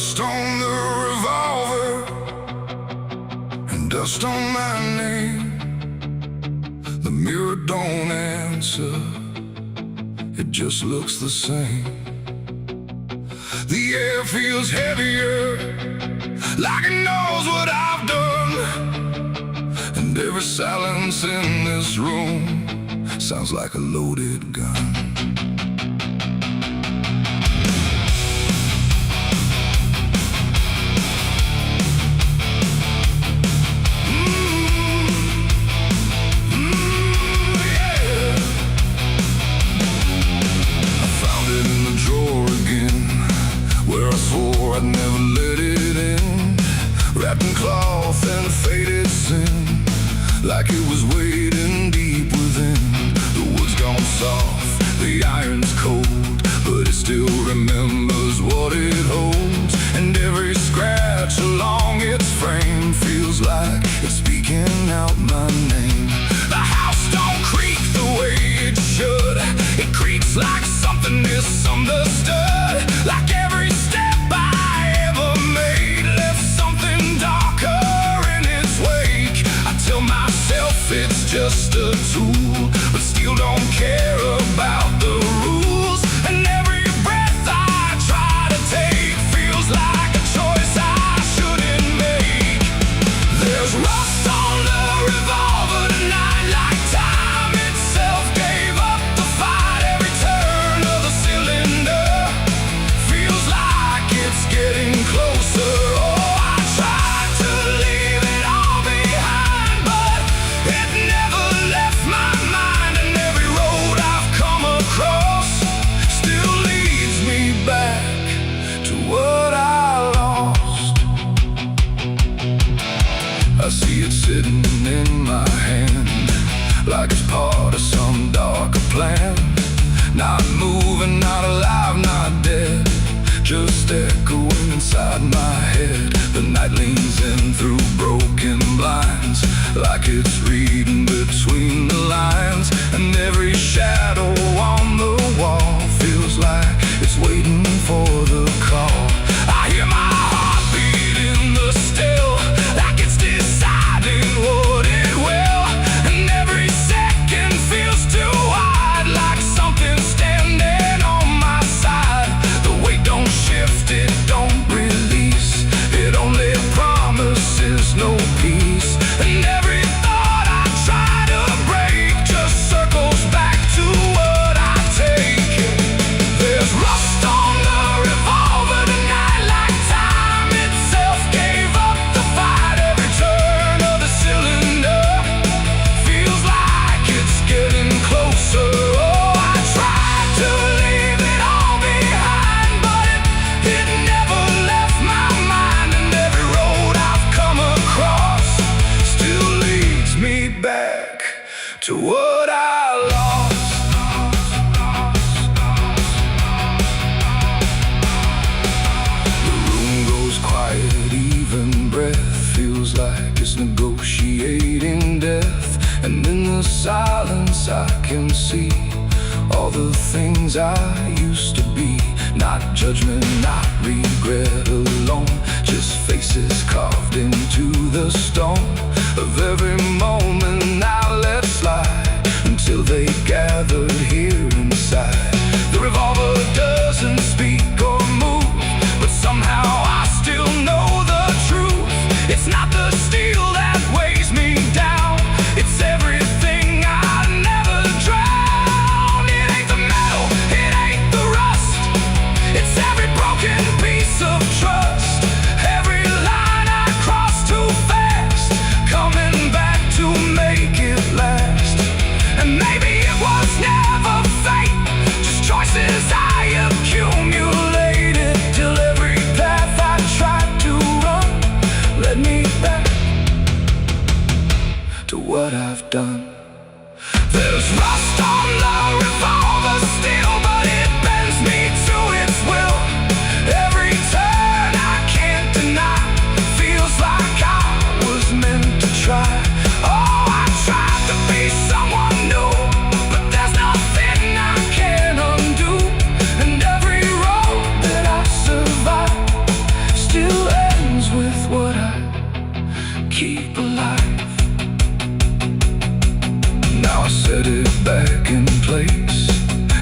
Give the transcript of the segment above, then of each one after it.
rust on the revolver and dust on my name. The mirror don't answer, it just looks the same. The air feels heavier, like it knows what I've done. And every silence in this room sounds like a loaded gun. I'd never let it in, wrapped in cloth and faded sin, like it was waiting deep within. The wood's gone soft, the iron's cold, but it still remembers what it holds. And every scratch along its frame feels like it's speaking out my name. The house don't creak the way it should, it creaks like something misunderstood. Like every step it's just a tool, but still don't care about the rules. And every breath I try to take feels like a choice I shouldn't make. There's rust on the revolver tonight, like time itself gave up the fight. Every turn of the cylinder feels like it's getting closer. I see it sitting in my hand, like it's part of some darker plan. Not moving, not alive, not dead, just echoing inside my head. The night leans in through broken blinds, like it's reading between the lines. And every shadow on the wall feels like it's waiting for the call. I hear my heartbeat in the still, like it's deciding what it will. And every second feels too wide, like something's standing on my side. The weight don't shift, it don't release, it only promises no peace. And every thought I try to break just circles back to what I take. There's rust on the revolver tonight, like time itself gave up the fight. Every turn of the cylinder feels like it's getting closer. Oh, I tried to leave it all behind, but it never left my mind. And every road I've come across still leads me back to what I lost. The room goes quiet, even breath feels like it's negotiating death. And in the silence I can see all the things I used to be. Not judgment, not regret alone, just faces carved into the stone of every moment I let slide, until they gathered here inside. The revolver doesn't speak or move, but somehow I still know the truth. It's not the steel that weighs me down, it's everything I never drowned. It ain't the metal, it ain't the rust, it's every broken piece of trust. Every line I crossed too fast, coming back to make it last. And maybe it was never fate, just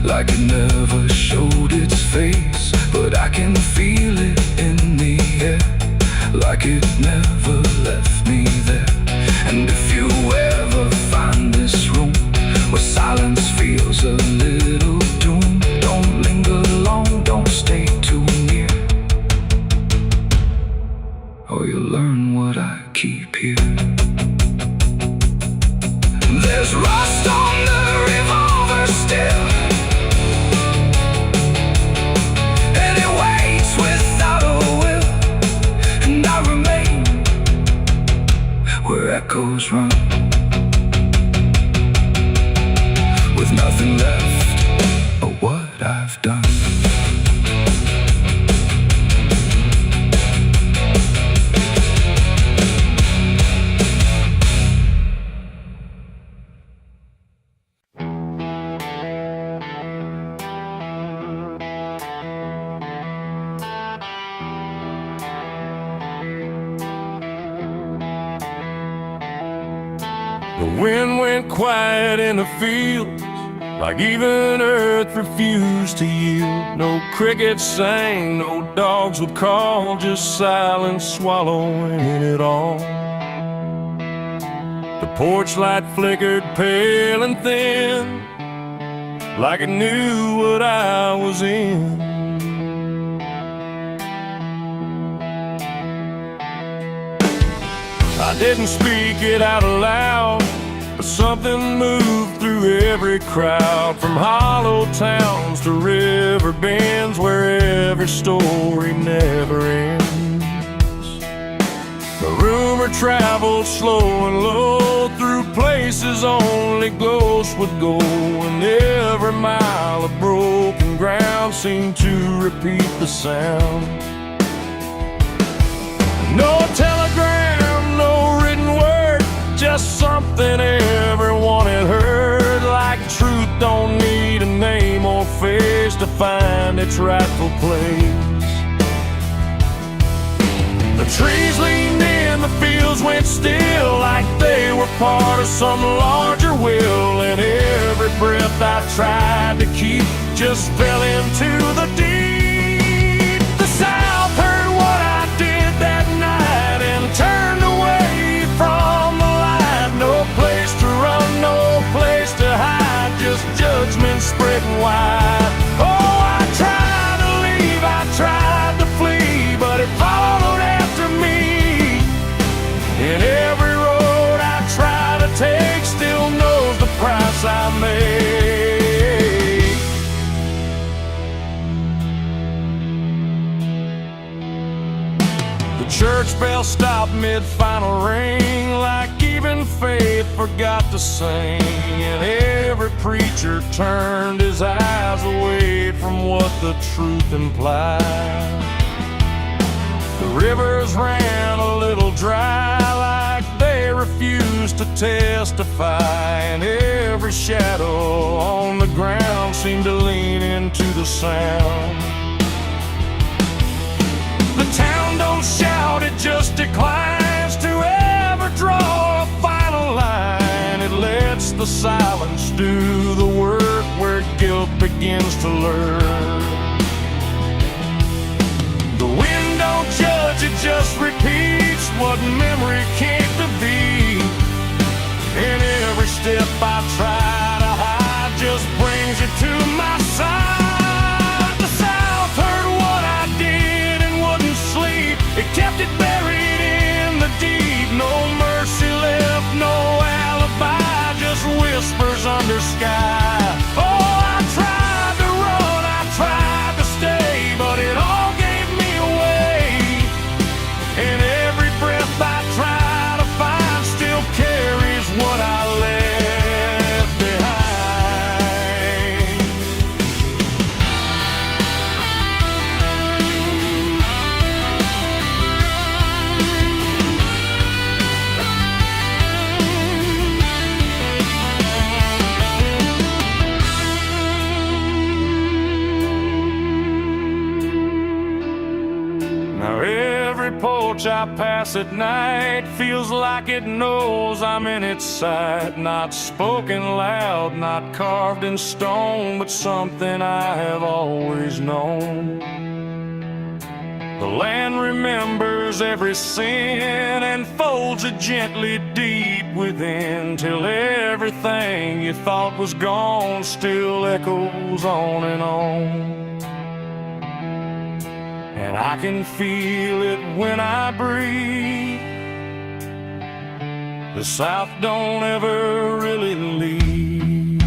like it never showed its face, but I can feel it in the air, like it never left me there. And if you ever find this room where silence feels a little doom, don't linger long, don't stay too near, or you'll learn what I keep here. There's rust on the revolver still, and it waits without a will, and I remain where echoes run, with nothing left of what I've done. The wind went quiet in the fields, like even earth refused to yield. No crickets sang, no dogs would call, just silence swallowing it all. The porch light flickered pale and thin, like it knew what I was in. I didn't speak it out loud, but something moved through every crowd, from hollow towns to river bends, where every story never ends. The rumor traveled slow and low through places only ghosts would go, and every mile of broken ground seemed to repeat the sound. No telegram, no written word, just something everyone had heard, like truth don't need a name or face to find its rightful place. The trees leaned in, the fields went still, like they were part of some larger will, and every breath I tried to keep just fell into the deep. The South heard what I did that night and turned away from the light. No place to run, no place to hide, just judgment spreading wide. Oh, I tried to leave, I tried to flee, but it followed after me. And every road I try to take still knows the price I made. The church bell stopped mid-final ring, like even faith forgot to sing, and every preacher turned his eyes away from what the truth implied. The rivers ran a little dry, like they refused to testify, and every shadow on the ground seemed to lean into the sound. The town don't shout, it just declines to ever draw a final line. It lets the silence do the work where guilt begins to lurk. The wind don't judge, it just repeats what memory came to be. And every step I try to hide just brings you to my side. The South heard what I did and wouldn't sleep, it kept it buried in the deep. No mercy left, no alibi, just whispers under sky. Oh, I tried to run, I tried to stay, but it all gave me away. And every breath I try to find still carries what I left behind. porch I pass at night feels like it knows I'm in its sight. Not spoken loud, not carved in stone, but something I have always known. The land remembers every sin and folds it gently deep within, till everything you thought was gone still echoes on and on. And I can feel it when I breathe. The South don't ever really leave.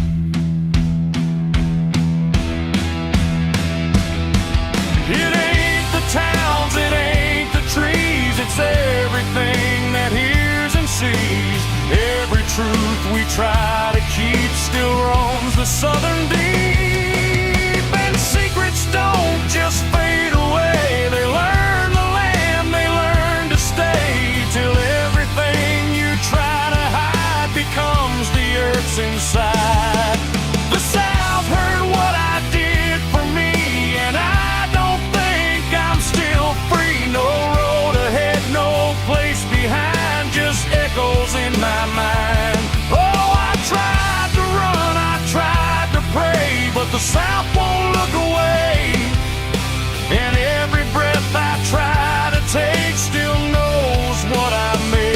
It ain't the towns, it ain't the trees, it's everything that hears and sees. Every truth we try to keep still roams the southern deep. And secrets don't just fade away, they learn the land, they learn to stay, till everything you try to hide becomes the earth's inside. The South heard what I did for me, and I don't think I'm still free. No road ahead, no place behind, just echoes in my mind. Oh, I tried to run, I tried to pray, but the South won't look away. And every breath I try to take still knows what I made.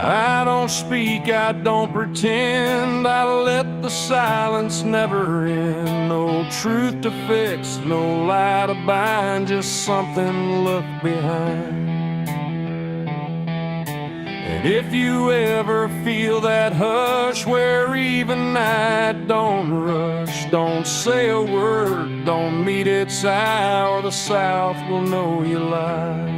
I don't speak, I don't pretend, I let the silence never end. No truth to fix, no lie to bind, just something left behind. And if you ever feel that hush where even night don't rush, don't say a word, don't meet its eye, or the South will know you lie.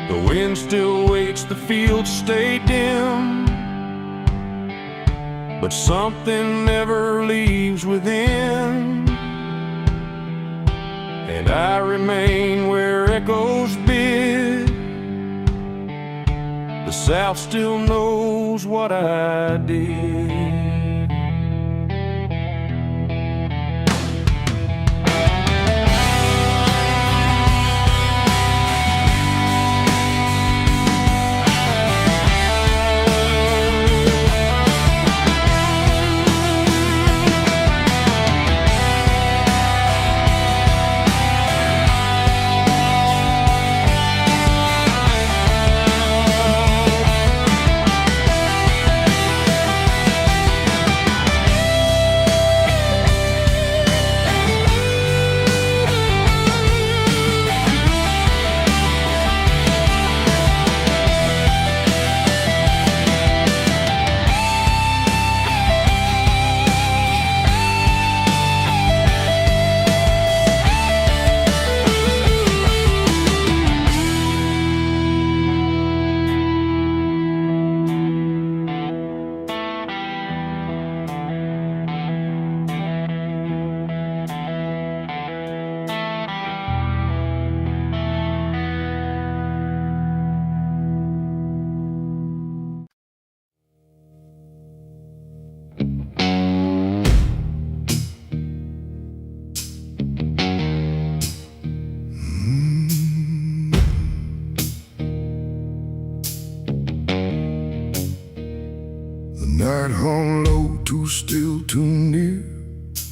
The wind still waits, the fields stay dim, but something never leaves within. And I remain where echoes bid. The South still knows what I did. Night hung low, too still, too near,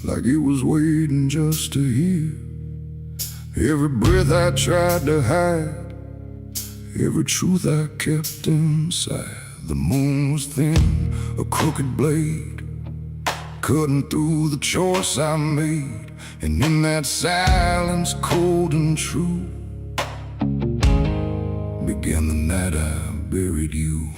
like it was waiting just to hear. Every breath I tried to hide, every truth I kept inside. The moon was thin, a crooked blade, cutting through the choice I made. And in that silence, cold and true, began the night I buried you.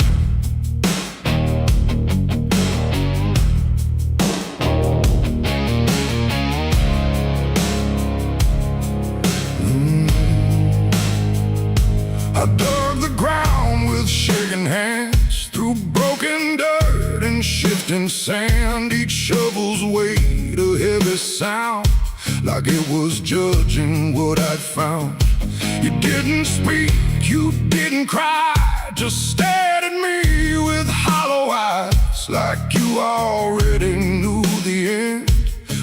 shifting sand, each shovel's weight a heavy sound, like it was judging what I'd found. You didn't speak, you didn't cry, just stared at me with hollow eyes, like you already knew the end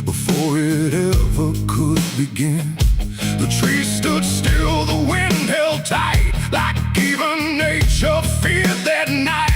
before it ever could begin. The trees stood still, the wind held tight, like even nature feared that night.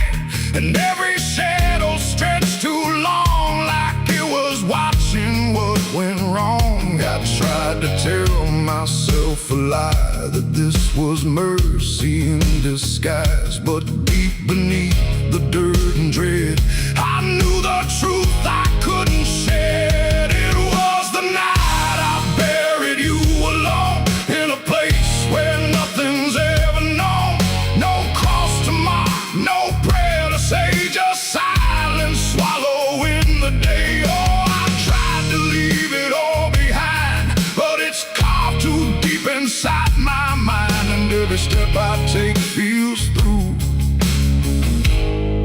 And every shadow stretched too long, like it was watching what went wrong. I tried to tell myself a lie, that this was mercy in disguise. But deep beneath the dirt and dread, I knew the truth I couldn't shed. It was the night I buried you alone, in a place where nothing's ever known. No cross to mark, no prayer to say, just silence swallowing the day. Oh, I tried to leave it all behind, but it's carved too deep inside my mind. And every step I take feels through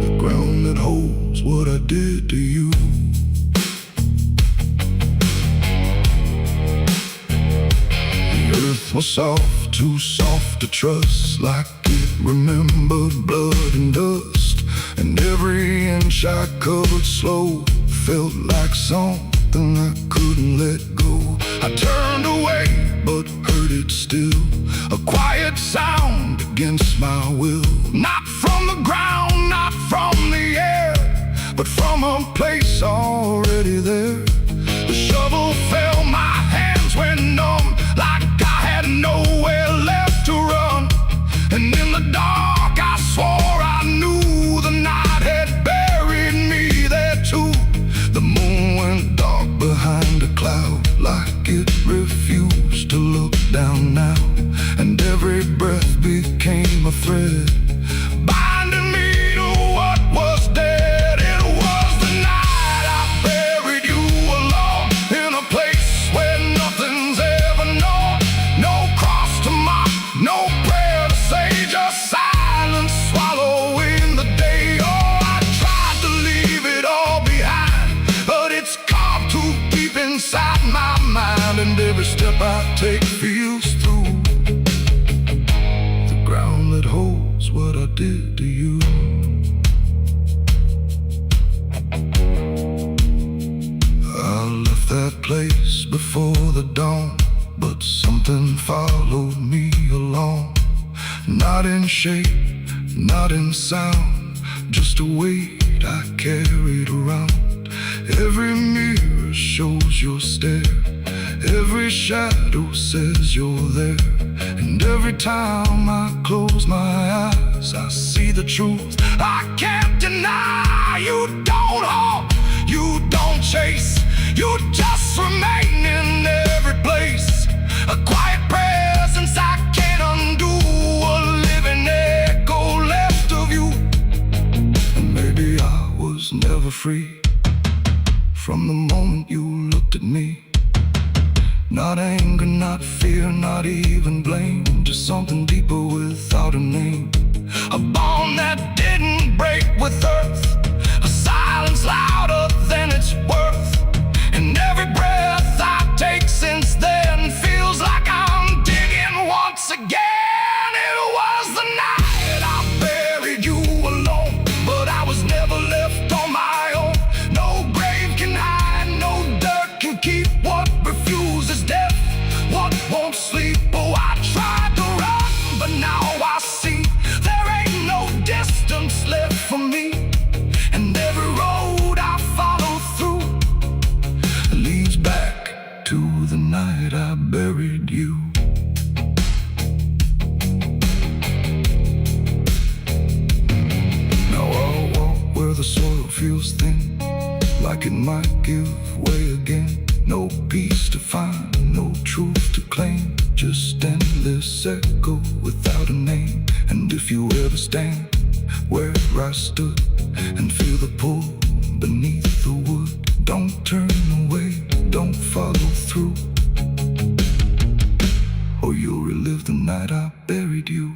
the ground that holds what I did to you. The earth was soft, too soft to trust, like it remembered blood and dust. And every inch I covered slow felt like something I couldn't let go. I turned away, but heard it still, a quiet sound against my will. Not from the ground, not from the air, but from a place already there. The shovel fell, my hands went numb, like I had nowhere left to run. And in the dark I swore I knew the night had buried me there too. The moon went dark behind a cloud, like it refused to look down now. And every breath became a thread, binding me to what was dead. It was the night I buried you alone, in a place where nothing's ever known. No cross to mark, no prayer to say, just silence swallowing the day. Oh, I tried to leave it all behind, but it's carved too deep inside my mind. And every step I take feels through the ground that holds what I did to you. I left that place before the dawn, but something followed me along. Not in shape, not in sound, just a weight I carried around. Every mirror shows your stare, every shadow says you're there. And every time I close my eyes, I see the truth I can't deny. You don't hope, you don't chase, you just remain in every place. A quiet presence I can't undo, a living echo left of you. And maybe I was never free from the moment you looked at me. Not anger, not fear, not even blame, just something deeper without a name. A bond that didn't break with earth, a silence louder than it's worth. And every breath I take since then feels like I'm digging once again. It was the night I buried you alone, but I was never left on my own. No grave can hide, no dirt can keep what refuses death, what won't sleep. Oh, I tried to run, but now I see there ain't no distance left for me. And every road I follow through leads back to the night I buried you. Now I'll walk where the soil feels thin, like it might give way again. No peace to find, no truth to claim, just endless echo without a name. And if you ever stand where I stood and feel the pull beneath the wood, don't turn away, don't follow through, or you'll relive the night I buried you.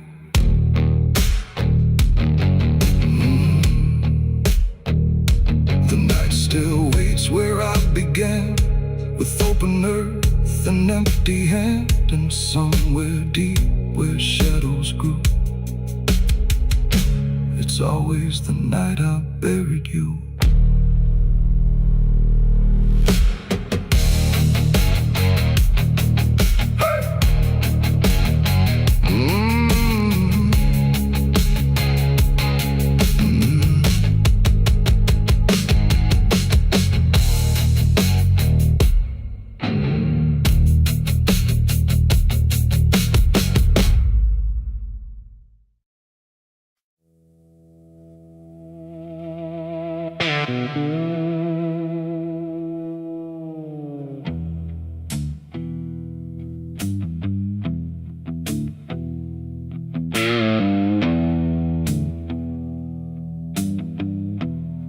began, with open earth and empty hand, and somewhere deep where shadows grew, it's always the night I buried you.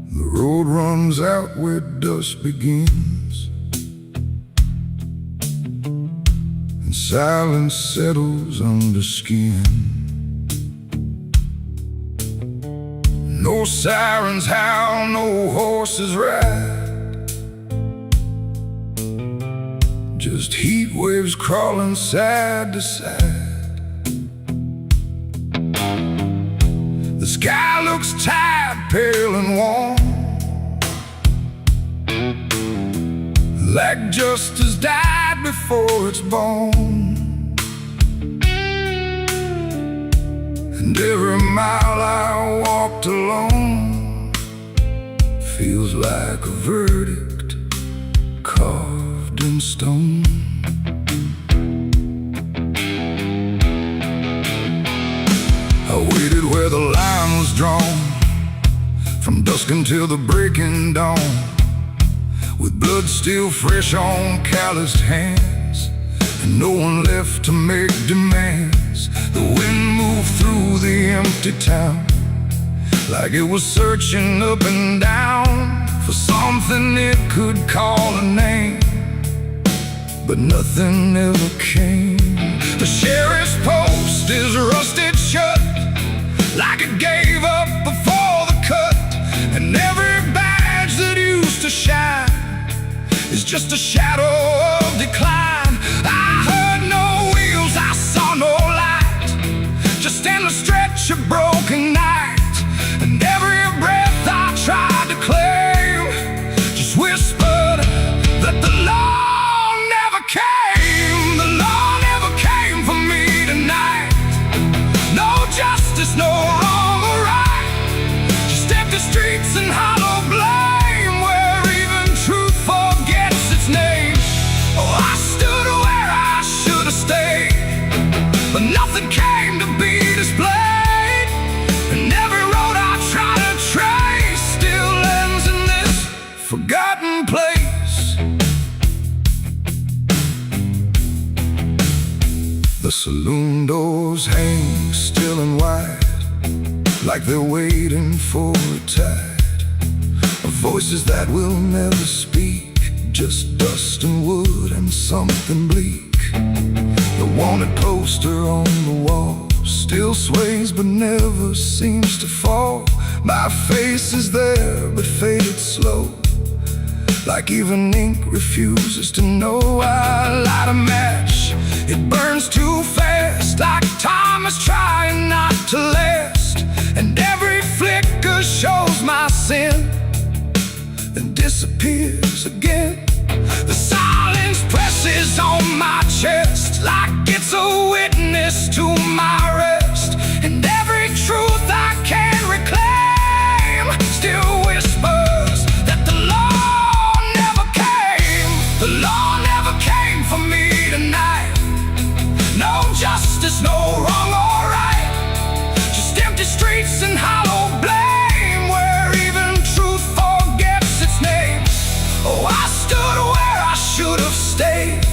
The road runs out where dusk begins, and silence settles under skin. No sirens howl, no horses ride, just heat waves crawling side to side. The sky looks tired, pale and warm, like justice died before it's born. And every mile I walked alone feels like a verdict carved in stone. I waited where the line was drawn, from dusk until the breaking dawn, with blood still fresh on calloused hands, and no one left to make demands. The wind moved through the empty town, like it was searching up and down for something it could call a name, but nothing ever came. The sheriff's post is rusted shut, like it gave up before the cut, and every badge that used to shine is just a shadow of decline. I heard no wheels, I saw no light, just endless stretch of broken night. And every breath I tried to claim just whispered that the law never came. The law never came for me tonight. No justice, no wrong or right, just empty streets and hollow blame, where even truth forgets its name. Oh, I stood where I should have stayed, but nothing came to be displayed. And every road I try to trace still ends in this forgotten place. The saloon doors hang still and wide, like they're waiting for a tide of voices that will never speak, just dust and wood and something bleak. The wanted poster on the wall still sways but never seems to fall. My face is there but faded slow, like even ink refuses to know. I light a match, it burns too fast, like time is trying not to last. And every flicker shows my sin, then disappears again. The silence presses on my chest, like it's a witness to my rest. And every truth I can't reclaim still whispers that the law never came. The law never came for me tonight. No justice, no wrong or right, just empty streets and hollow blame, where even truth forgets its name. Oh, I stood where I should have stayed,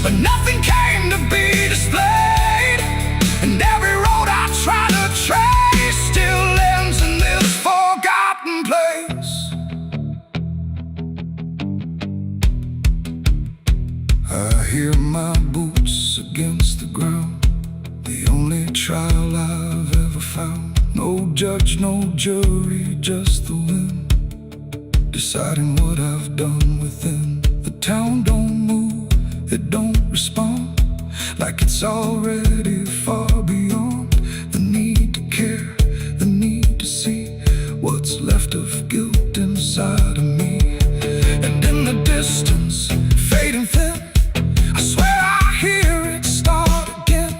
but nothing came to be displayed. And every road I try to trace still ends in this forgotten place. I hear my boots against the ground, the only trial I've ever found. No judge, no jury, just the wind deciding what I've done within. The town don't move, it don't respond, like it's already far beyond the need to care, the need to see what's left of guilt inside of me. And in the distance, fading thin, I swear I hear it start again.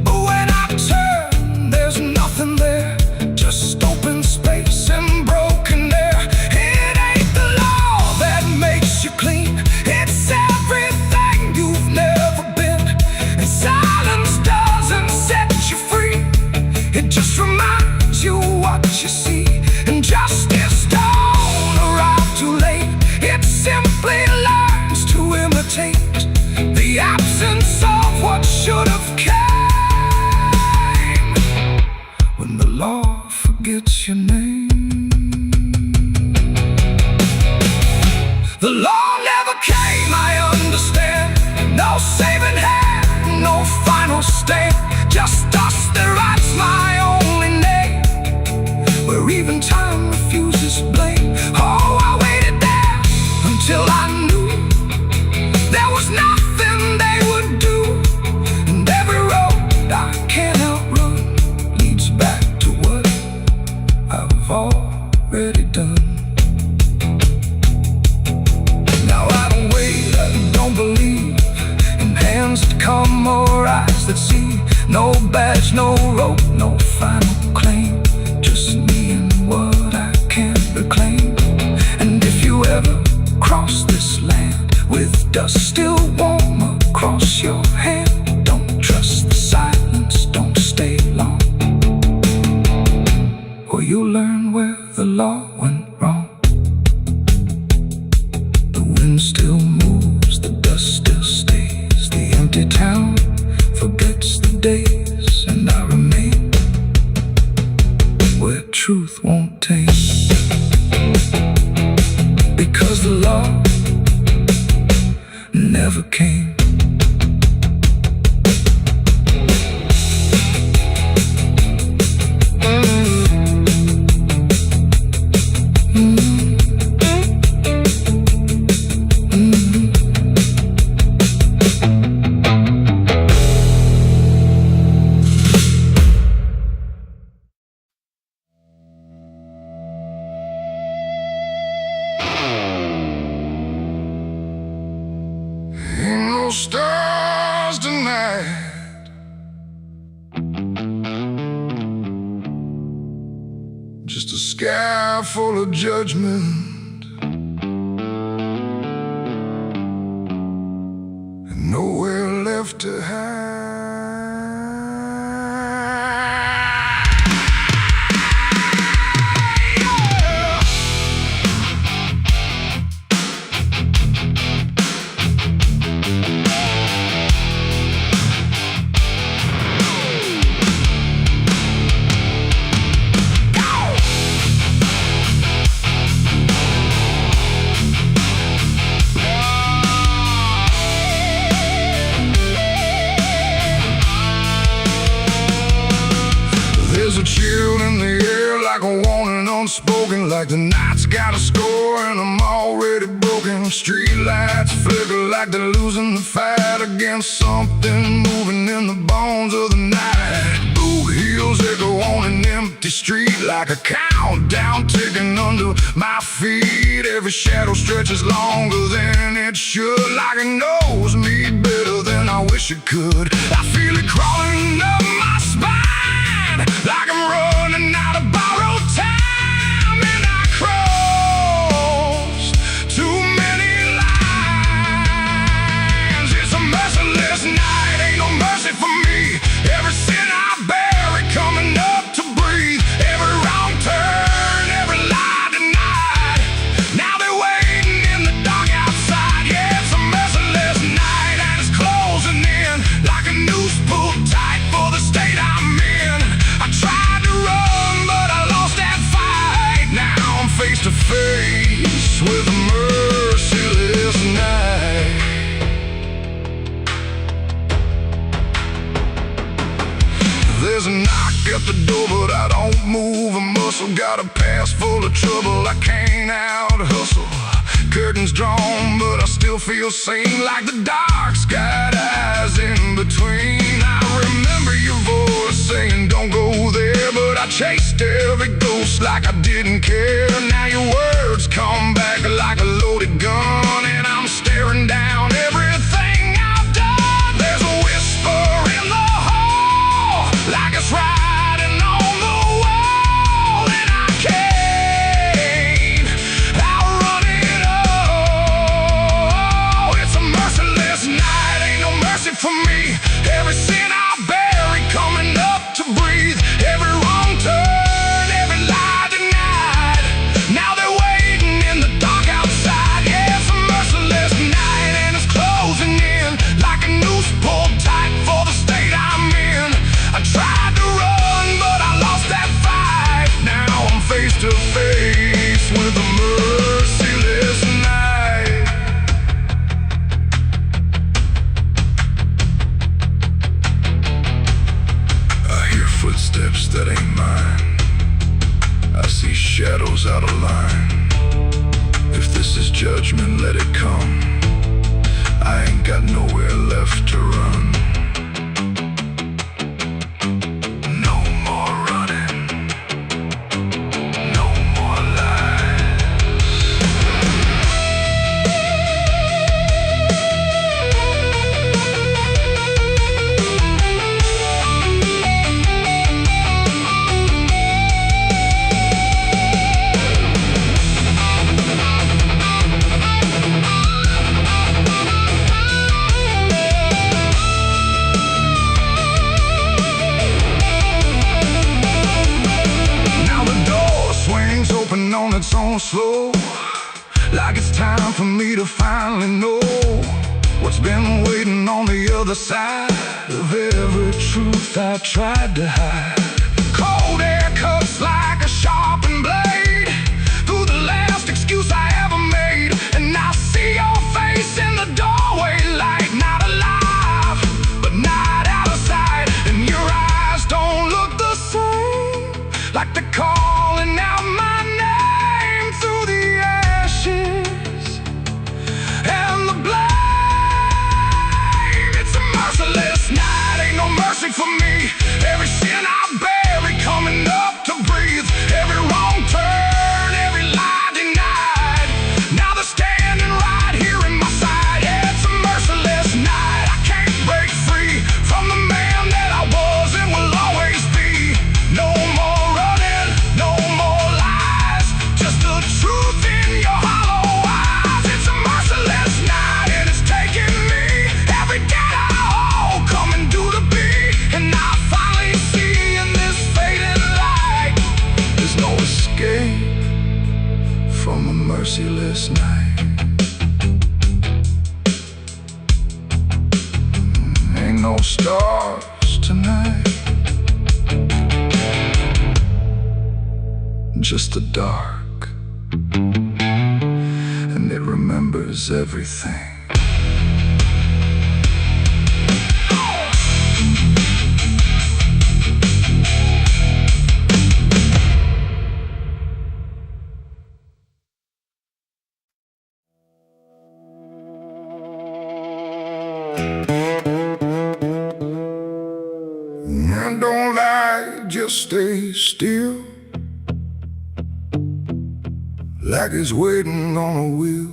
But when I turn, there's nothing there, just open space and broken air. It ain't the law that makes you clean, it's everything you've never been. And silence doesn't set you free, it just reminds you what you see. And justice don't arrive too late, it simply learns to imitate the absence of what should have came. When the law forgets your name. The law never came, I understand. No saving hand, no final stand, just dust that writes my only name, where even time refuses blame. Oh, I waited there until I knew there was nothing they would do. And every road I can't outrun leads back to what I've already done. Now I don't wait, I don't believe in hands that come or eyes that see. No badge, no rope, no final claim, just me and what I can't reclaim. And if you ever cross this land with dust still warm across your hand, don't trust the silence, don't stay long, or you'll learn where the law went wrong. The wind still moves, the dust still stays, the empty town forgets the days, and I remain where truth won't taste, because the law never came. No stars tonight, just a sky full of judgment, and nowhere left to hide. There's a chill in the air, like a warning unspoken, like the night's got a score and I'm already broken. Street lights flicker like they're losing the fight against something moving in the bones of the night. Boot heels echo on an empty street, like a countdown ticking under my feet. Every shadow stretches longer than it should, like it knows me better than I wish it could. I feel it crawling up my spine, like I'm running out of borrowed time, and I crossed too many lines. It's a merciless night, ain't no mercy for me. Every sin I bury coming up to breathe, every wrong turn, every lie denied. Now they're waiting in the dark outside. Yeah, it's a merciless night and it's closing in, like a noose pulled tight for the state I'm in. I tried to run, but I lost that fight. Now I'm face to face with a merciless night. There's a knock at the door, but I don't move a muscle. muscle. Got a past full of trouble I can't out-hustle. Curtains drawn, but I still feel sane, like the dark's got eyes in between. I remember your voice saying don't go there, but I chased every ghost like I didn't care. Now your words come back like a loaded gun, and I'm staring down everything I've done. There's a whisper in the hall, like it's riding on the wall, and I can't outrun it all. It's a merciless night, ain't no mercy for me. Every sin I bury coming up to breathe, every wrong turn, every lie denied. Now they're waiting in the dark outside. Yeah, it's a merciless night, and it's closing in like a noose pulled tight for the state I'm in. I tried to run, but I lost that fight. Now I'm face to face with a merciless night. I hear footsteps that ain't mine. I see shadows out of line. If this is judgment, let it come. I ain't got nowhere left to run. No more running. No more lies. Now the door swings open on its own slow, like it's time for me to finally know what's been waiting on the other side of every truth I tried to hide. Cold air cuts like a sharpened blade through the last excuse I ever made, and I see your face in the doorway, like not alive, but not out of sight. And your eyes don't look the same, like they're calling out my name through the ashes and the blame. It's a merciless night, ain't no mercy for me. Every sin I bury coming up to breathe, every wrong turn, every lie denied. Now they're standing right here in my side. Yeah, it's a merciless night. I can't break free from the man that I was and will always be. No more running, no more lies, just the truth in your hollow eyes. It's a merciless night, and it's taking me every day I hold, coming due to be. And I finally see in this fading light, there's no escape from a merciless night. Ain't no stars tonight, just the dark, and it remembers everything. Don't lie, just stay still, like it's waiting on a wheel.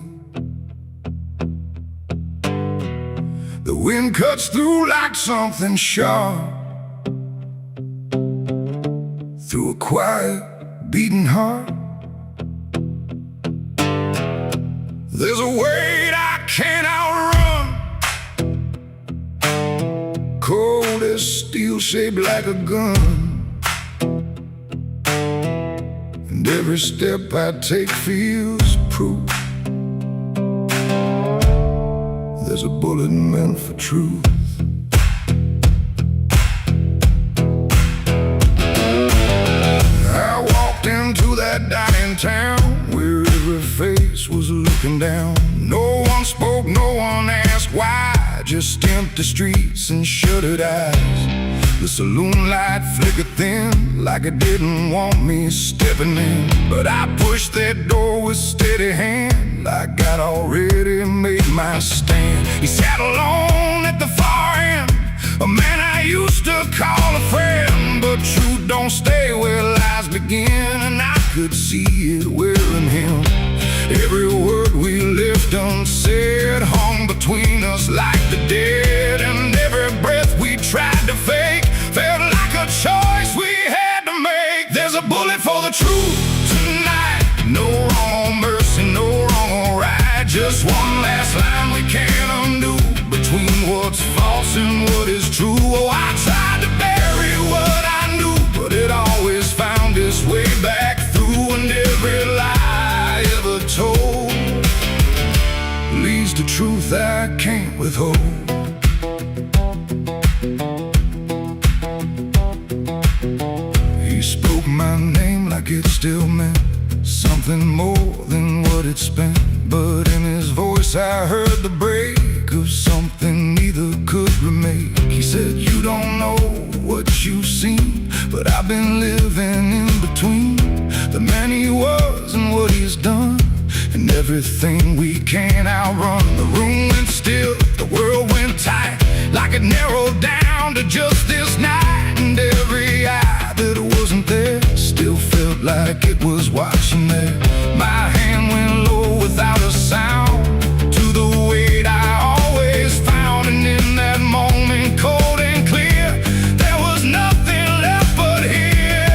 The wind cuts through like something sharp, through a quiet, beating heart. There's a weight I can't outrun, cold as steel, shaped like a gun. And every step I take feels proof there's a bullet meant for truth. I walked into that dining town where every face was looking down. No one spoke, no one asked why, just empty streets and shuttered eyes. The saloon light flickered thin, like it didn't want me stepping in. But I pushed that door with steady hand, like I'd already made my stand. He sat alone at the far end, a man I used to call a friend. But truth don't stay where lies begin, and I could see it wearing him. Every word we left unsaid hung between us like the dead, and every breath we tried to fake felt like a choice we had to make. There's a bullet for the truth tonight, no wrong or mercy, no wrong or right. Just one last line we can't undo, between what's false and what is true. Oh, I tried to bury what I knew, but it always found its way back through. And every lie ever told leads to truth I can't withhold. He spoke my name like it still meant something more than what it spent. But in his voice I heard the break of something neither could remake. He said, you don't know what you've seen, but I've been living in between the man he was and what he's done, and everything we can't outrun. The room went still, the world went tight, like it narrowed down to just this night. And every eye that wasn't there still felt like it was watching there. My hand went low without a sound to the weight I always found. And in that moment, cold and clear, there was nothing left but here.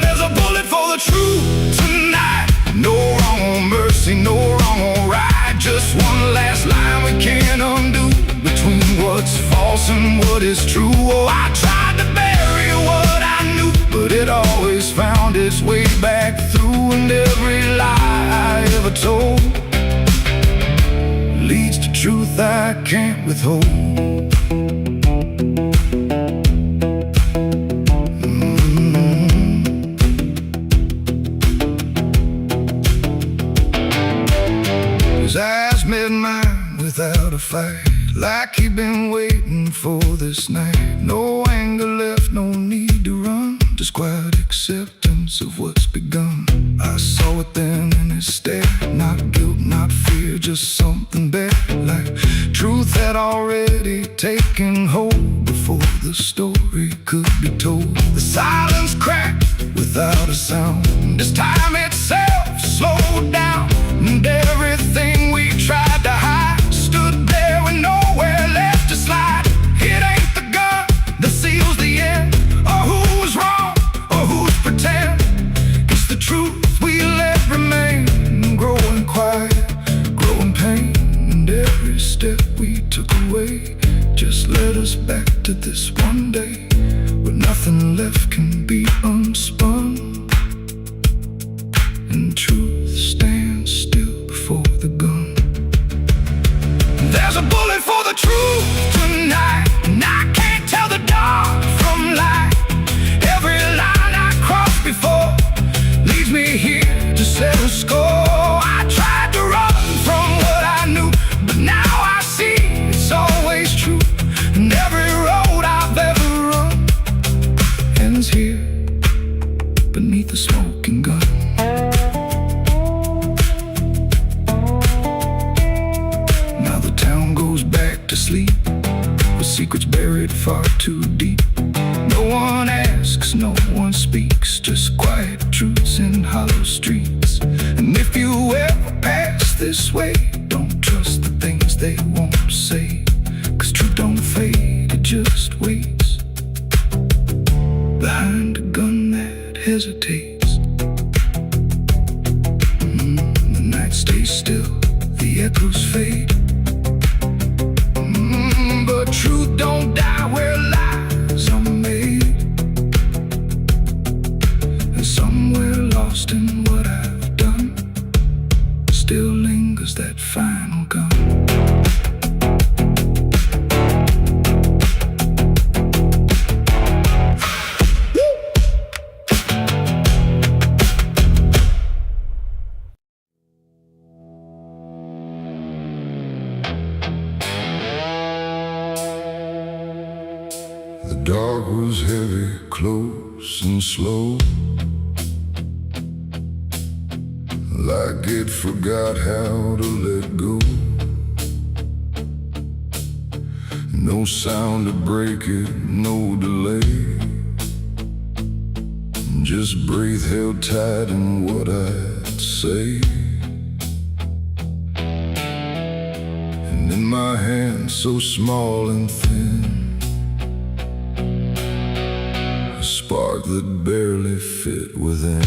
There's a bullet for the truth tonight, no wrong or mercy, no wrong or right. Just one last line we can't undo, between what's false and what is true. Oh, I tried to bury what I knew, but it always found its way back through. And every lie I ever told leads to truth I can't withhold. His eyes met mine without a fight, like he'd been waiting for this night. No anger left, no need to run, just quiet acceptance of what's begun. I saw it then in his stare, not guilt, not fear, just something better, like truth had already taken hold before the story could be told. The silence cracked without a sound, this time itself slowed down, and everything we tried to hide stood there with nowhere left to slide. It ain't the gun that seals the end, or who's wrong, or who's pretend. It's the truth we let remain, growing quiet, growing pain. And every step we took away just led us back to this one day, where nothing left can be unspun, and truth stands still before the gun. There's a bullet for the truth tonight, and I can't tell the dark from light. Every line I crossed before leads me here to settle score. I tried to run from what I knew, but now I see it's always true. And every road I've ever run ends here beneath the smoking gun. To sleep with secrets buried far too deep. No one asks, no one speaks, just quiet truths in hollow streets. And if you ever pass this way, don't trust the things they won't say, 'cause truth don't fade, it just waits behind a gun that hesitates. The night stays still, the echoes fade, but truth don't die where lies are made. And somewhere lost in what I've done still lingers that final gun. was heavy, close and slow, like it forgot how to let go. No sound to break it, no delay, just breath held tight in what I'd say. And in my hand so small and thin, a spark that barely fit within.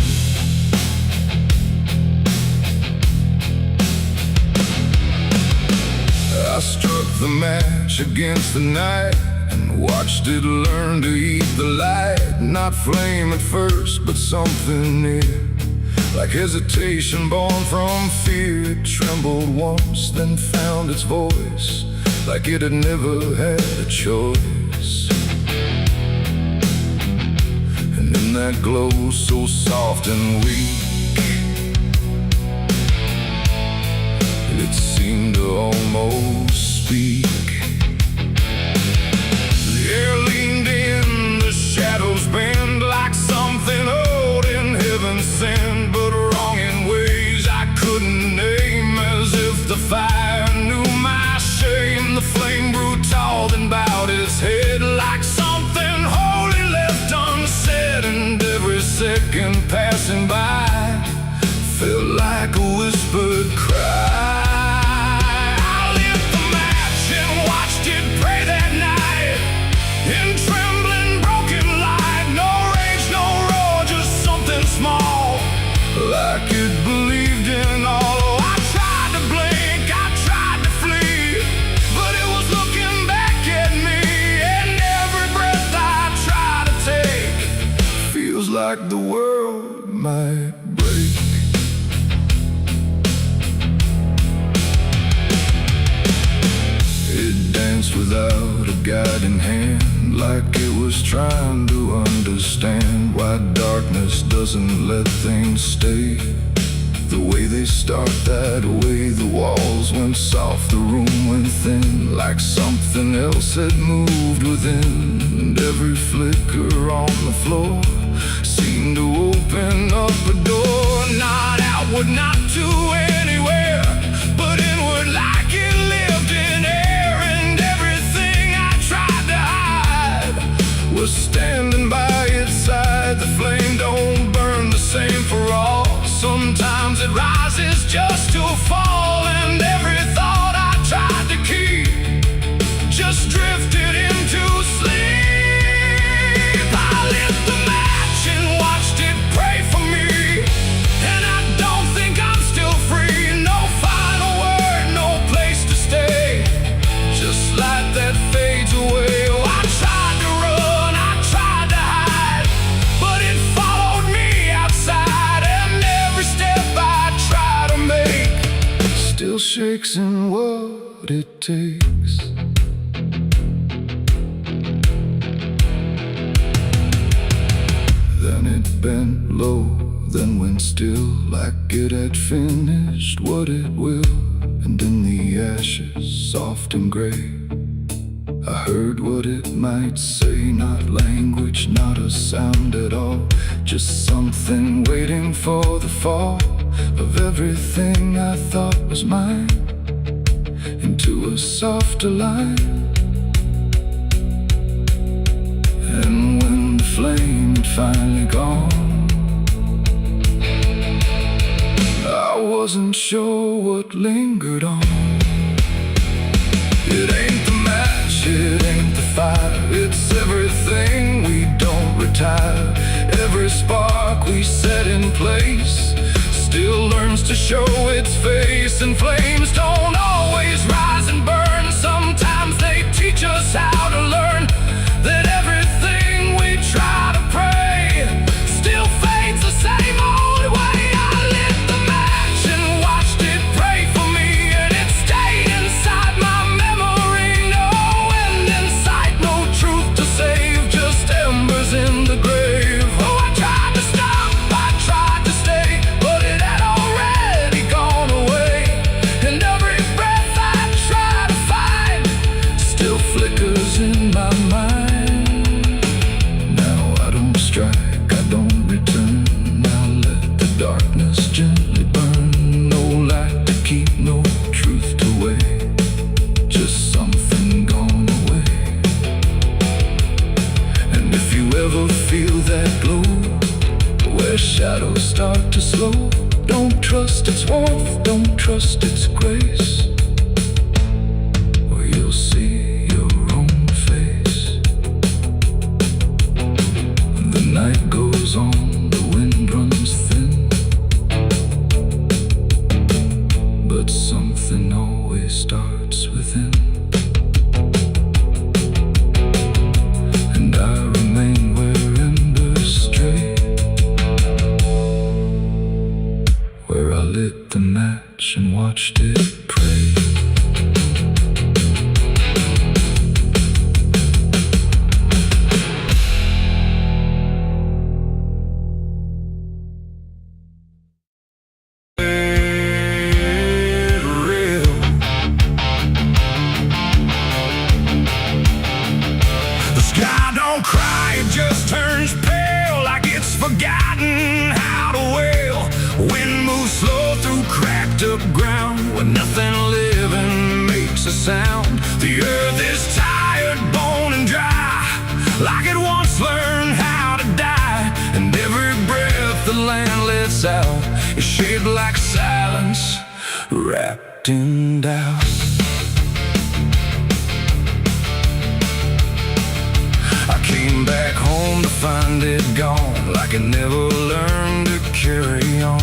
I struck the match against the night and watched it learn to eat the light. Not flame at first, but something near, like hesitation born from fear. It trembled once, then found its voice, like it had never had a choice. And in that glow so soft and weak, it seemed to almost speak. The air leaned in, the shadows bend, like something old in heaven sent, but wrong in ways I couldn't name. As if the fire knew my shame, the flame grew tall, then bowed its head, like something holy left unsaid. And every second passing by felt like a whispered cry. Like it believed in all. Oh, I tried to blink, I tried to flee, but it was looking back at me. And every breath I try to take feels like the world might break. It danced without a guiding hand, like it was trying to understand why darkness doesn't let things stay the way they start. That way the walls went soft, the room went thin, like something else had moved within. And every flicker on the floor seemed to open up a door, not outward, not to anywhere, but inward, like it lived in air. And everything I tried to hide was standing by its side. The flame don't burn the same for all. Sometimes it rises just to fall. And every thought I tried to keep just drifted into sleep. I lit the match and watched it pray for me, and I don't think I'm still free. No final word, no place to stay, just light that fades away. Oh, I tried to run, I tried to hide, but it followed me outside. And every step I try to make still shakes in what it takes. Then it bent low, then went still, like it had finished what it will. And in the ashes, soft and gray, I heard what it might say. Not language, not a sound at all, just something waiting for the fall of everything I thought was mine into a softer line. And when the flame had finally gone, I wasn't sure what lingered on. It ain't the match, it ain't the fire, it's everything we don't retire. Every spark we set in place still learns to show its face. And flames don't always rise and burn, sometimes they teach us how to learn that everything we try to pray still fades the same old way. I lit the match and watched it pray for me, and it stayed inside my memory. No end in sight, no truth to save, just embers in the grave. Oh, I tried to stop, I tried to stay, but it had already gone away. And lost its grace, or you'll see your own face. The night goes on, the wind runs thin, but something always starts within. And I remain where embers stray, where I lit the match and watched it pray. Cry, it just turns pale, like it's forgotten how to wail. Wind moves slow through cracked up ground, where nothing living makes a sound. The earth is tired, bone and dry, like it once learned how to die. And every breath the land lets out is shaped like silence, wrapped in doubt. Came back home to find it gone, like it never learned to carry on.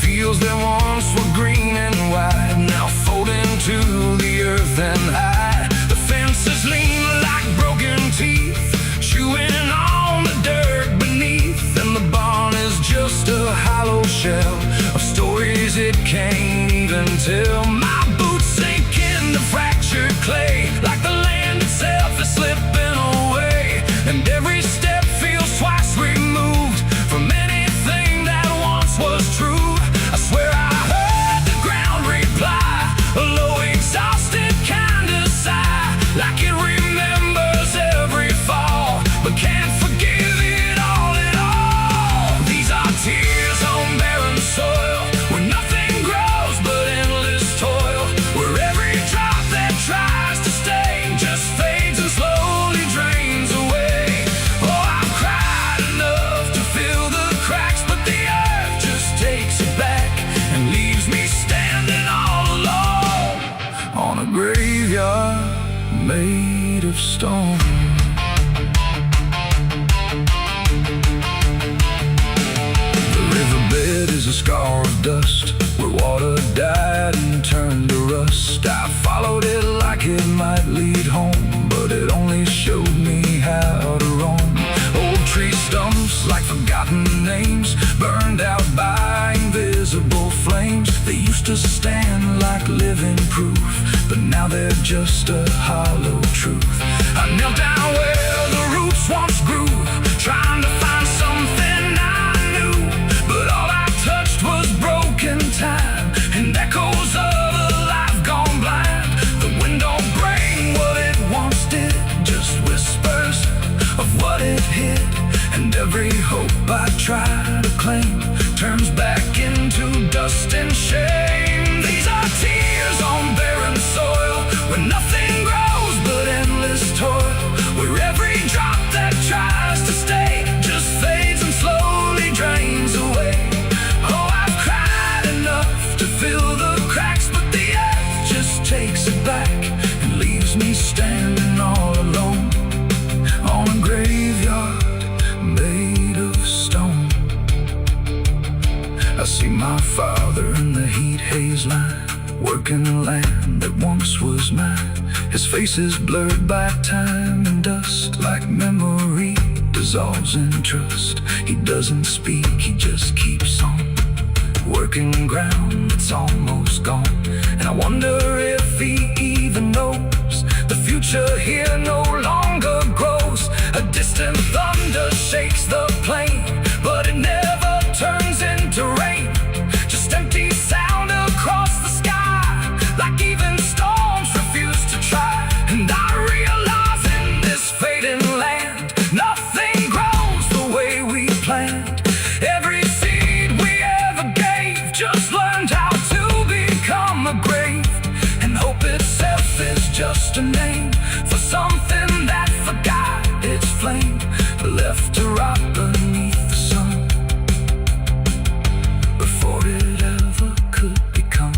Fields that once were green and wide, now fold into the earth and hide. The fences lean like broken teeth, chewing on the dirt beneath. And the barn is just a hollow shell of stories it can't even tell. My boots sink into fractured clay, like the land itself is slipping away. And every step feels twice removed from anything that once was true. I swear I heard the ground reply, a low exhausted kind of sigh, like it remembers every fall, but can't forgive it all at all. These are tears on barren soil, where nothing grows but endless toil, where every drop that tries to stay just fades and slowly drains away. Graveyard made of stone. The riverbed is a scar of dust, where water died and turned to rust. I followed it like it might lead home, but it only showed me how to roam. Old tree stumps like forgotten names, burned out by invisible flames. They used to stand like living proof, but now they're just a hollow truth. I knelt down where the roots once grew, trying to find something I knew, but all I touched was broken time and echoes of a life gone blind. The wind don't bring what it once did, just whispers of what it hid. And every hope I try to claim turns back into dust and shame. These are tears on barren soil, where nothing grows but endless toil, where every drop that tries to stay just fades and slowly drains away. Oh, I've cried enough to fill the cracks, but the earth just takes it back and leaves me standing all alone on a graveyard made of stone. I see my father in the heat haze line, working land that once was mine. His face is blurred by time and dust, like memory dissolves in trust. He doesn't speak, he just keeps on working ground that's almost gone. And I wonder if he even knows the future here no longer grows. A distant thunder shakes the plain, but it never turns into rain. Just empty sound across the sky, like even storms refuse to try. And I realize in this fading land, nothing grows the way we planned. Every seed we ever gave just learned how to become a grave. And hope itself is just a name for something that forgot its flame, left to rot beneath the sun before it ever could become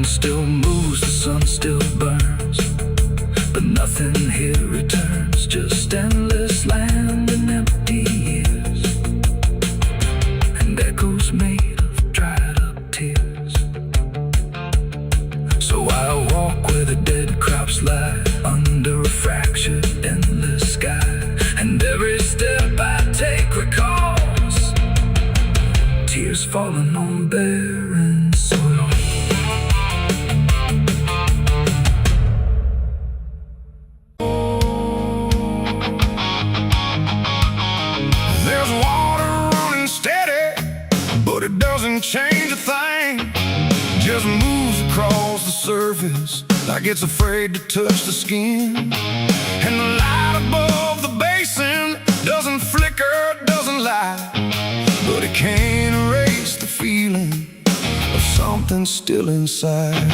still moves, the sun still burns, but nothing here returns, just endless land and empty years, and echoes made of dried up tears. So I walk where the dead crops lie, under a fractured endless sky, and every step I take recalls tears falling on barren soil. There's water running steady, but it doesn't change a thing. Just moves across the surface like it's afraid to touch the skin. And the light above the basin doesn't flicker, doesn't lie, but it can't erase the feeling of something still inside.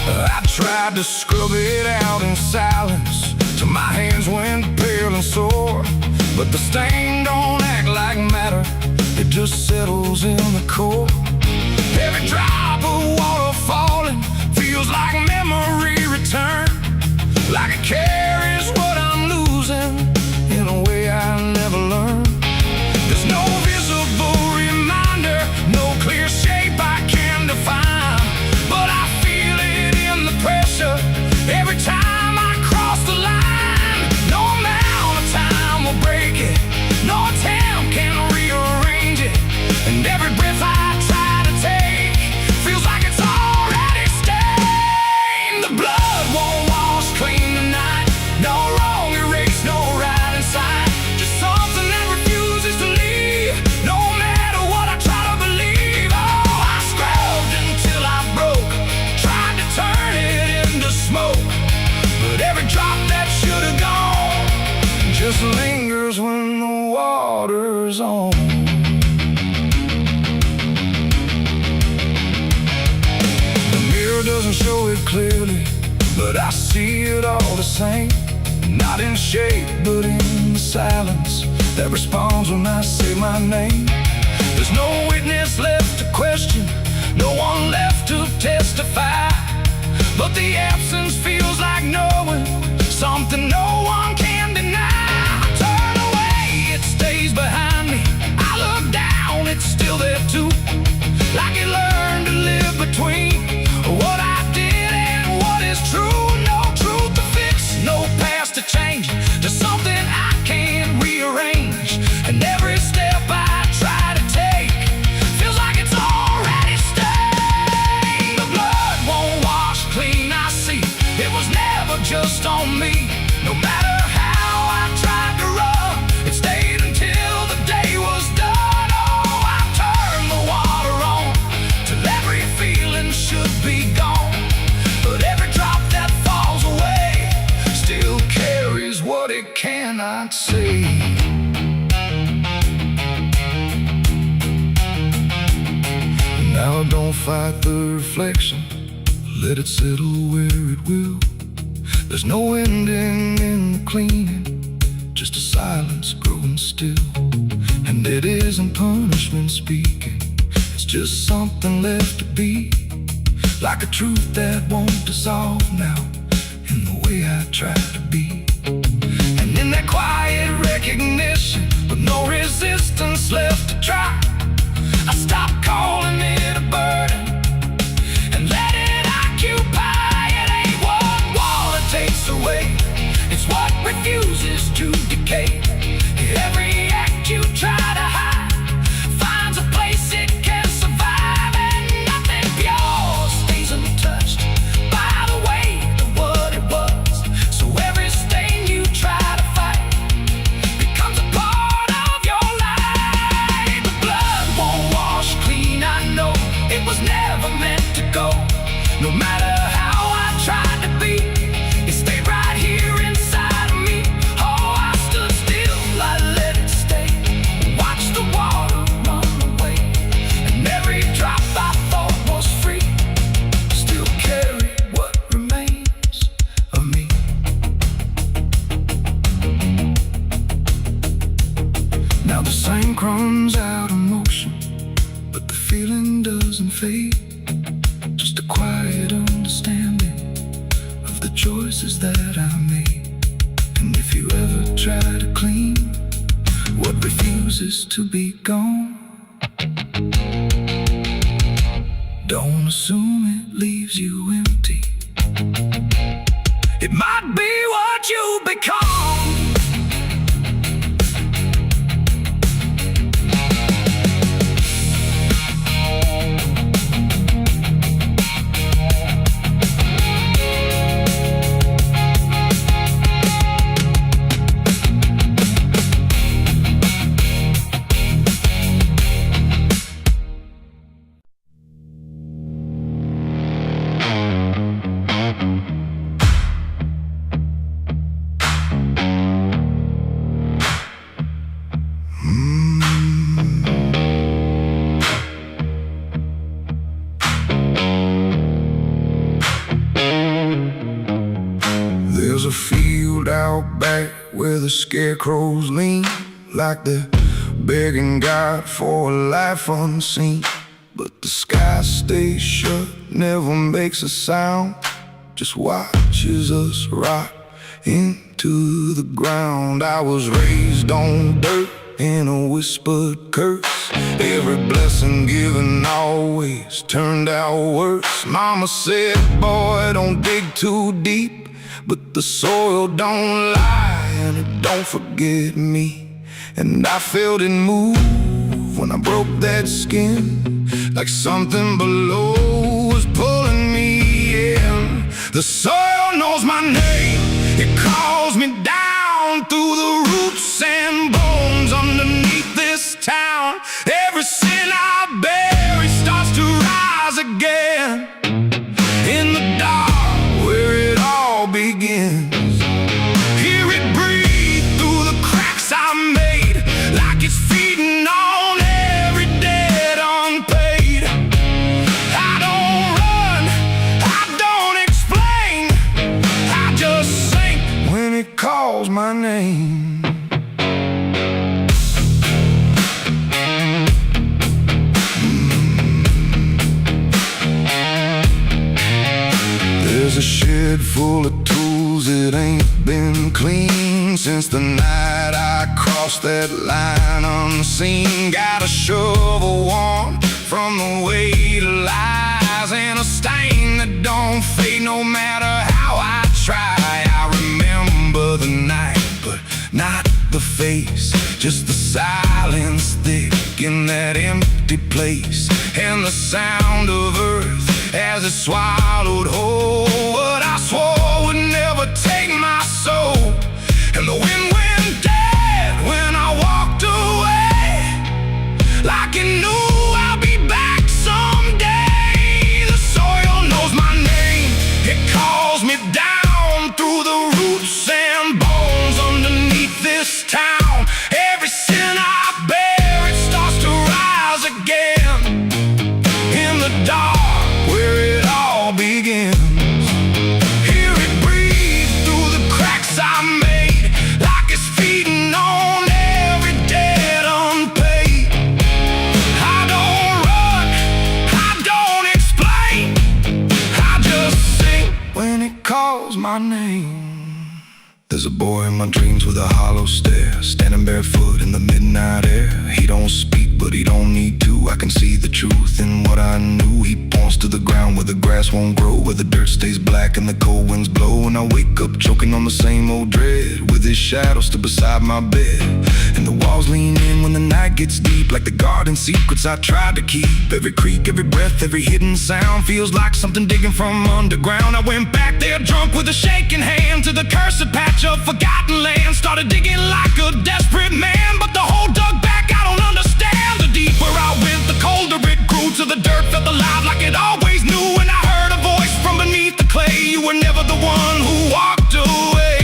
I tried to scrub it out in silence till my hands went pale and sore, but the stain don't act like matter, it just settles in the core. Every drop of water falling feels like memory return, like it carries what I'm losing in a way I never learned. There's no visible reminder, no clear shape I can define, but I feel it in the pressure every time I cross the line. No amount of time will break it, no attempt can rearrange it, and every breath I try to take feels like it's already stained. The blood won't wash clean tonight, no wrong erased, no right inside, just something that refuses to leave, no matter what I try to believe. Oh, I scrubbed until I broke, tried to turn it into smoke, but every drop that should have gone just lingers when the water's on. The mirror doesn't show it clearly, but I see it all the same. Not in shape, but in the silence that responds when I say my name. There's no witness left to question, no one left to testify, but the absence feels like knowing something no one can deny. I turn away, it stays behind me. I look down, it's still there too, like it learned to live between what I did and what is true. No truth to fix, no past to change, just something I can't rearrange, and every step I try to take feels like it's already stained. The blood won't wash clean, I see it was never just on me. No matter how I tried to run, it stayed until the day was done. Oh, I turned the water on till every feeling should be gone, but every drop that falls away still carries what it cannot see. Now don't fight the reflection, let it settle where it will. There's no ending in the cleaning, just a silence growing still. And it isn't punishment speaking, it's just something left to be, like a truth that won't dissolve now in the way I try to be. And in that quiet recognition, with no resistance left to try, I stop calling it a burden and let it occupy. It ain't what water takes away, it's what refuses to decay. Every act you try to hide finds a place it can survive, and nothing pure stays untouched by the weight of what it was. So every stain you try to fight becomes a part of your life. The doesn't fade, just a quiet understanding of the choices that I made. And if you ever try to clean what refuses to be gone, don't assume it leaves you empty. It might be what you become. There's a field out back where the scarecrows lean, like they're begging God for a life unseen. But the sky stays shut, never makes a sound, just watches us rot into the ground. I was raised on dirt in a whispered curse. Every blessing given always turned out worse. Mama said, boy, don't dig too deep, but the soil don't lie and it don't forget me. And I felt it move when I broke that skin, like something below was pulling me in. The soil knows my name, it calls me down through the roots and bones underneath this town. Every sin I bury starts to rise again in the dark where it all begins. Hear it breathe through the cracks I made, like it's feeding on every debt unpaid. I don't run, I don't explain, I just sink when it calls my name. There's a shed full of tools, it ain't been clean since the night I crossed that line unseen. Got a shovel worn from the weight of lies, and a stain that don't fade no matter how I try. I remember the night, but not the face, just the silence thick in that empty place, and the sound of earth as it swallowed whole what I swore would never take my soul. And the wind went dead when I walked away, like it knew I'll be back someday. The soil knows my name, it calls me down through the roots and bones underneath this town. Every sin I bear, it starts to rise again in the dark where it all begins. Hear it breathe through the cracks I made, like it's feeding on every debt unpaid. I don't run, I don't explain, I just sing when it calls my name. There's a boy in my dreams with a hollow stare, standing barefoot in the midnight air. He don't speak, but he don't need to. I can see the truth in what I knew. He points to the ground where the grass won't grow, where the dirt stays black and the cold winds blow. And I wake up choking on the same old dread, with his shadow still beside my bed. And the walls lean in when the night gets deep, like the garden secrets I tried to keep. Every creak, every breath, every hidden sound feels like something digging from underground. I went back there drunk with a shaking hand to the cursed patch of forgotten land. Started digging like a desperate man, but the hole dug back, I don't understand. The deeper I went, the colder it grew, till the dirt felt alive like it always knew. And I heard a voice from beneath the clay, you were never the one who walked away.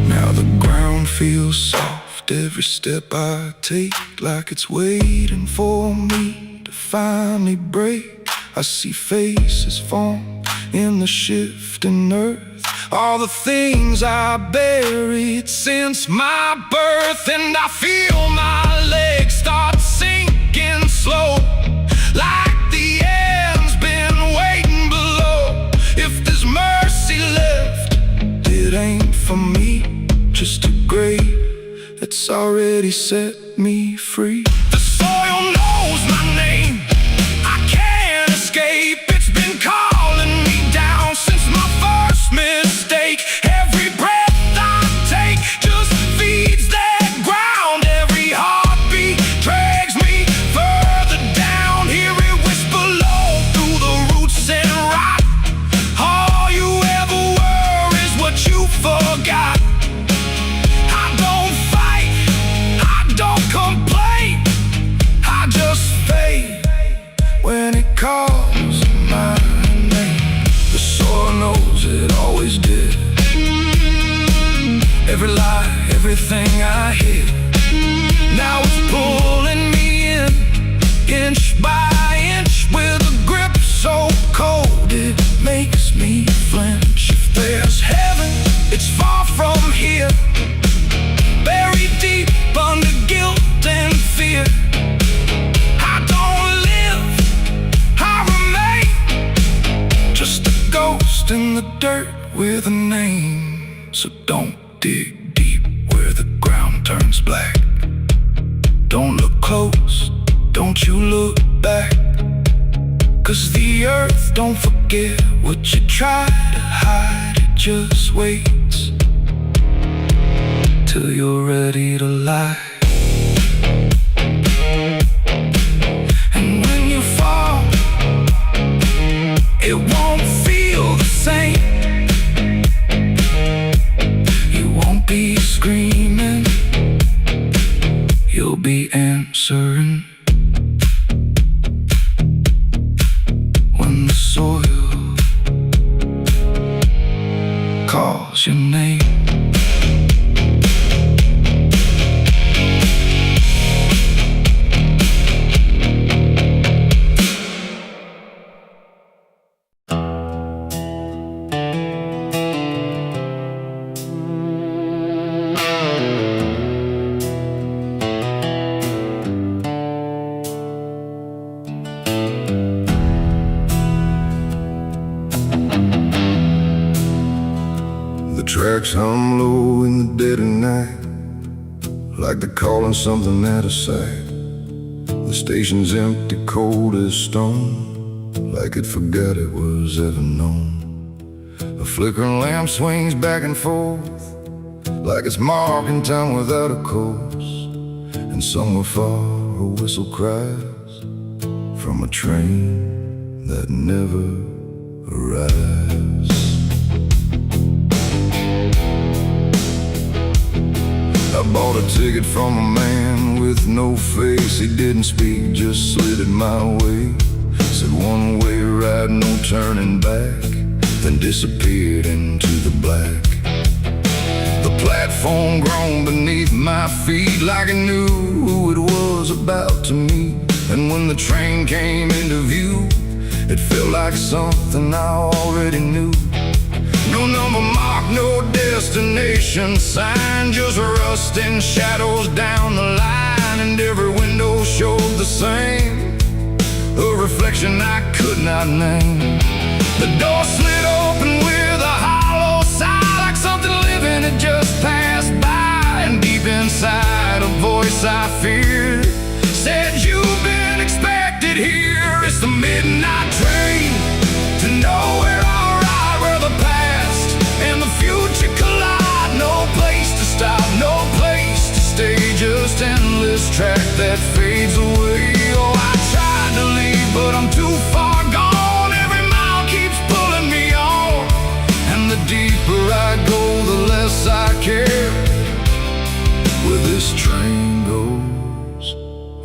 Now the ground feels soft, every step I take, like it's waiting for me to finally break. I see faces form in the shifting earth, all the things I buried since my birth. And I feel my legs start sinking already set me free. The soil knows my name, I can't escape. It's been calling me down since my first mistake. Every breath I take just feeds that ground. Every heartbeat drags me further down. Hear it whisper low through the roots and rot. All you ever were is what you forgot. I don't fight, I don't complain, I just fade When it calls my name, the soil knows it always did. Every lie, everything I hid, now it's pulling me in, inch by inch, with a grip so cold it makes me flinch. If there's heaven, it's far from here, buried deep under guilt and fear. I don't live, I remain, just a ghost in the dirt with a name. So don't dig deep where the ground turns black. Don't look close, don't you look back, 'cause the earth don't forget what you try to hide. It just waits till you're ready to lie. And when you fall, it won't feel the same. You won't be screaming, you'll be answering. When the soil calls your name. The tracks hum low in the dead of night, like they're calling something out of sight. The station's empty, cold as stone, like it forgot it was ever known. A flickering lamp swings back and forth, like it's marking time without a course. And somewhere far a whistle cries from a train that never arrives. I bought a ticket from a man with no face. He didn't speak, just slid it my way. Said one way ride, no turning back, then disappeared into the black. The platform groaned beneath my feet, like it knew who it was about to meet. And when the train came into view, it felt like something I already knew. No number mark, no destination sign, just rusting shadows down the line. And every window showed the same, a reflection I could not name. The door slid open with a hollow sigh, like something living had just passed by. And deep inside a voice I feared said, "You've been expected here." It's the midnight train to nowhere, alright, where the past and the future collide. No place to stop, no place to stay, just endless track that fades away. Oh, I tried to leave, but I'm too far gone. Every mile keeps pulling me on, and the deeper I go, the less I care where this train goes,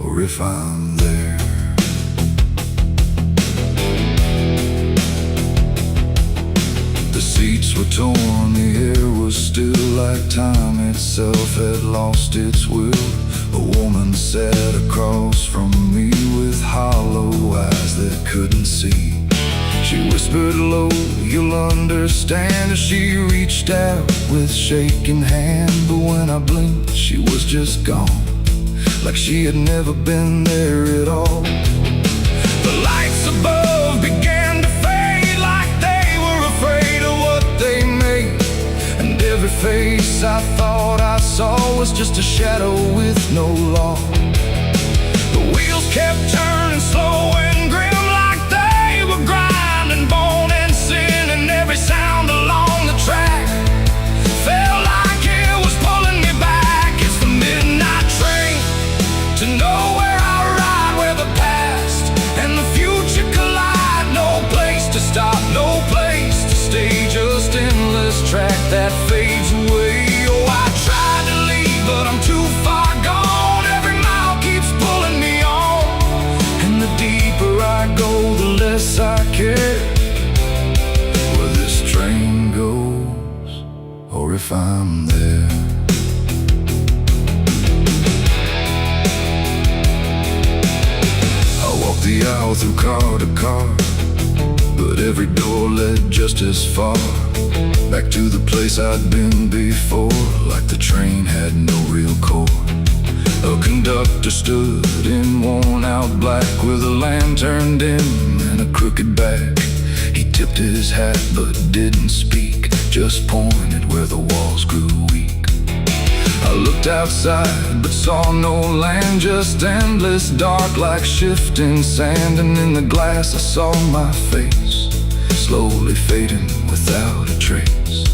or if I'm there. The seats were torn, the air was still, like time itself had lost its will. A woman sat across from me with hollow eyes that couldn't see. She whispered low, "You'll understand," as she reached out with shaking hand. But when I blinked, she was just gone, like she had never been there at all. The lights above began to fade, like they were afraid of what they made. And every face face I thought I saw was just a shadow with no law. The wheels kept turning slow and grim, like they were grinding bone and sin, and every sound along the track felt like it was pulling me back. It's the midnight train to nowhere I ride, where the past and the future collide. No place to stop, no place to stay, just endless track that fades away. Oh, I tried to leave, but I'm too far gone. Every mile keeps pulling me on, and the deeper I go, the less I care where this train goes, or if I'm there. I walked the aisle through car to car, but every door led just as far back to the place I'd been before, like the train had no real core. A conductor stood in worn-out black with a lantern dim and a crooked back. He tipped his hat but didn't speak, just pointed where the walls grew weak. I looked outside but saw no land, just endless dark like shifting sand. And in the glass I saw my face, slowly fading without a trace.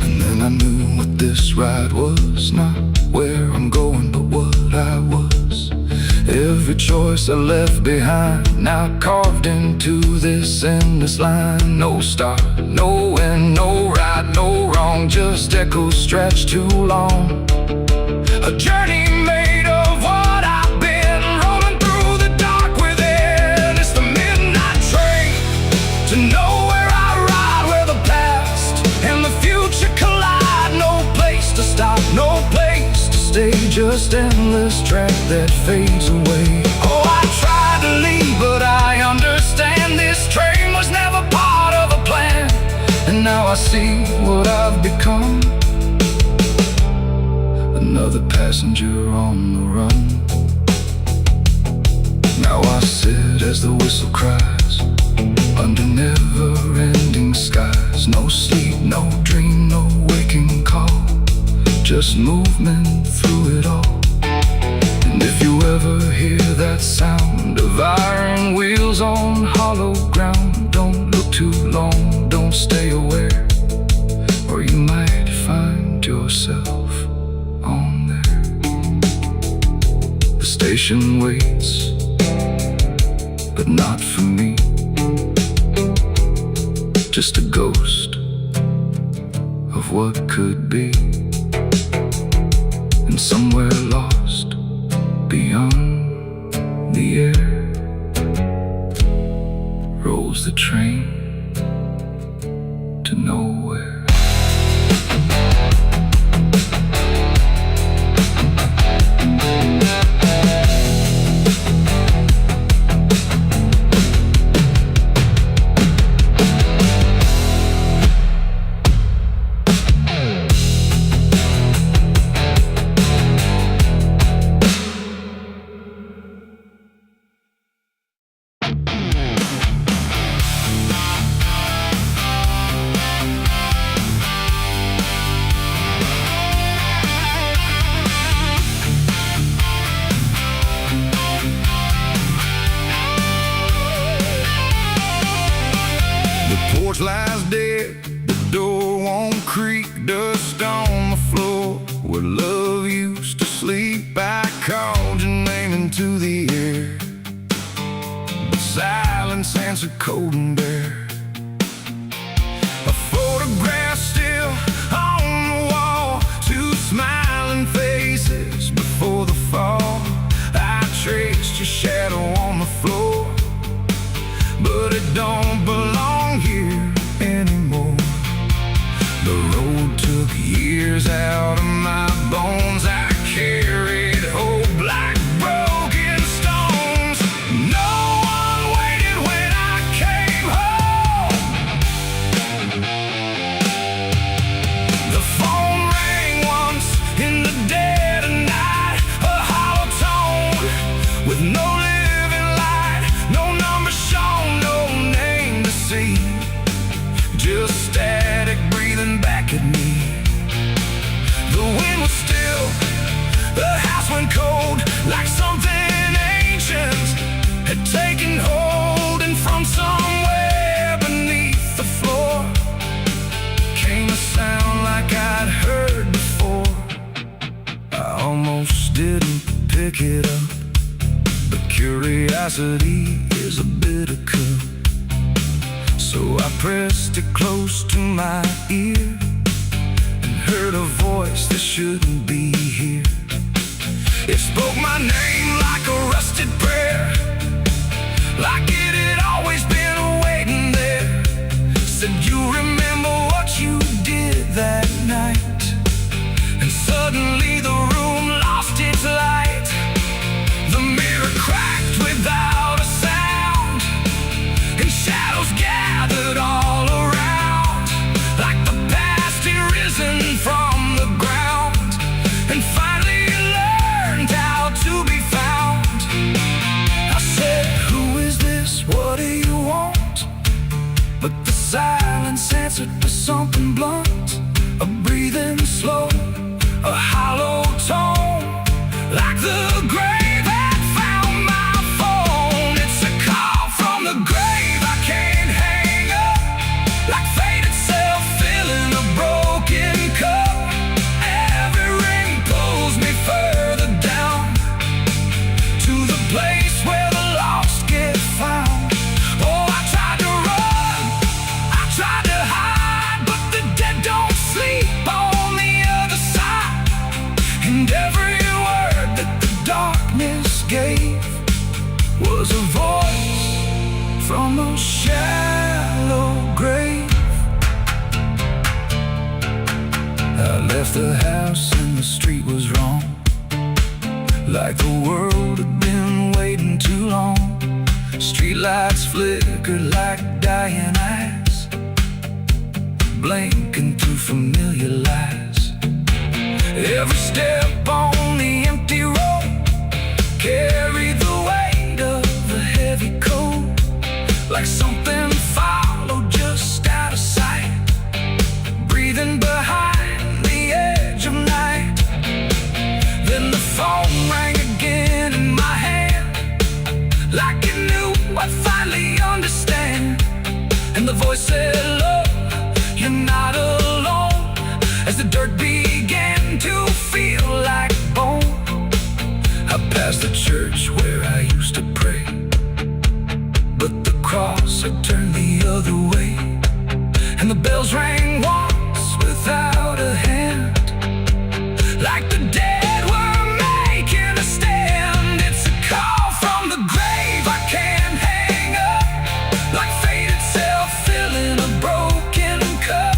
And then I knew what this ride was, not where I'm going but what I was. Every choice I left behind, now carved into this endless line. No start, no end, no right, no wrong, just echoes stretched too long. A journey made of what I've been, rolling through the dark within. It's the midnight train to nowhere I ride, where the past and the future collide. No place to stop, no place to stay, just endless track that fades away. Oh, I tried to leave, but I understand this train was never part of a plan. And now I see what I've become, another passenger on the run. Now I sit as the whistle cries, under never-ending skies. No sleep, no dream, no waking call, just movement through it all. And if you ever hear that sound of iron wheels on hollow ground, don't look too long, don't stay aware, or you might find yourself on there. The station waits, but not for me, just a ghost of what could be. And somewhere lost beyond the air rolls the train to nowhere. Porch lies dead, the door won't creak, dust on the floor where love used to sleep. I called your name into the air, but silence answered cold and bare. A photograph still on the wall, two smiling faces before the fall. I traced your shadow on the floor, but it don't belong here anymore. The road took years out of my bones. I carried hope like broken stones. No one waited when I came home. The phone rang once in the dead of night, a hollow tone with no living light, no number shown, no name to see, just static breathing back at me. went cold, like something ancient had taken hold, and from somewhere beneath the floor came a sound like I'd heard before. I almost didn't pick it up, but curiosity is a bitter cup. So I pressed it close to my ear and heard a voice that shouldn't be here. It spoke my name like a rusted prayer, like it had always been waiting there. Said, you remember what you did that night? And suddenly the room lost its light. The mirror cracked without a sound, and shadows gathered all around, like the past had risen from the ground and finally learned how to be found. I said, who is this? What do you want? But the silence answered with something blunt, a breathing slow, a hollow tone, like the grave had found my phone. It's a call from the grave I can't hang up, like fate itself filling a broken cup. Every ring pulls me further down to the place where the lost get found. Oh, I tried to run, I tried to hide, but the dead don't sleep on the other side. And every word that the darkness gave was a voice from a shallow grave. I left the house and the street was wrong, like the world had been waiting too long. Streetlights flickered like dying eyes, blinking through familiar lies. Every step on the empty road carried the weight of a heavy coat, like something followed just out of sight, breathing behind the edge of night. Then the phone rang again in my hand, like it knew I'd finally understand. And the voice said, look, you're not alone, as the dirt began to feel like bone. I passed the church where I used to pray, but the cross had turned the other way. And the bells rang once without a hand, like the dead were making a stand. It's a call from the grave I can't hang up, like fate itself filling a broken cup.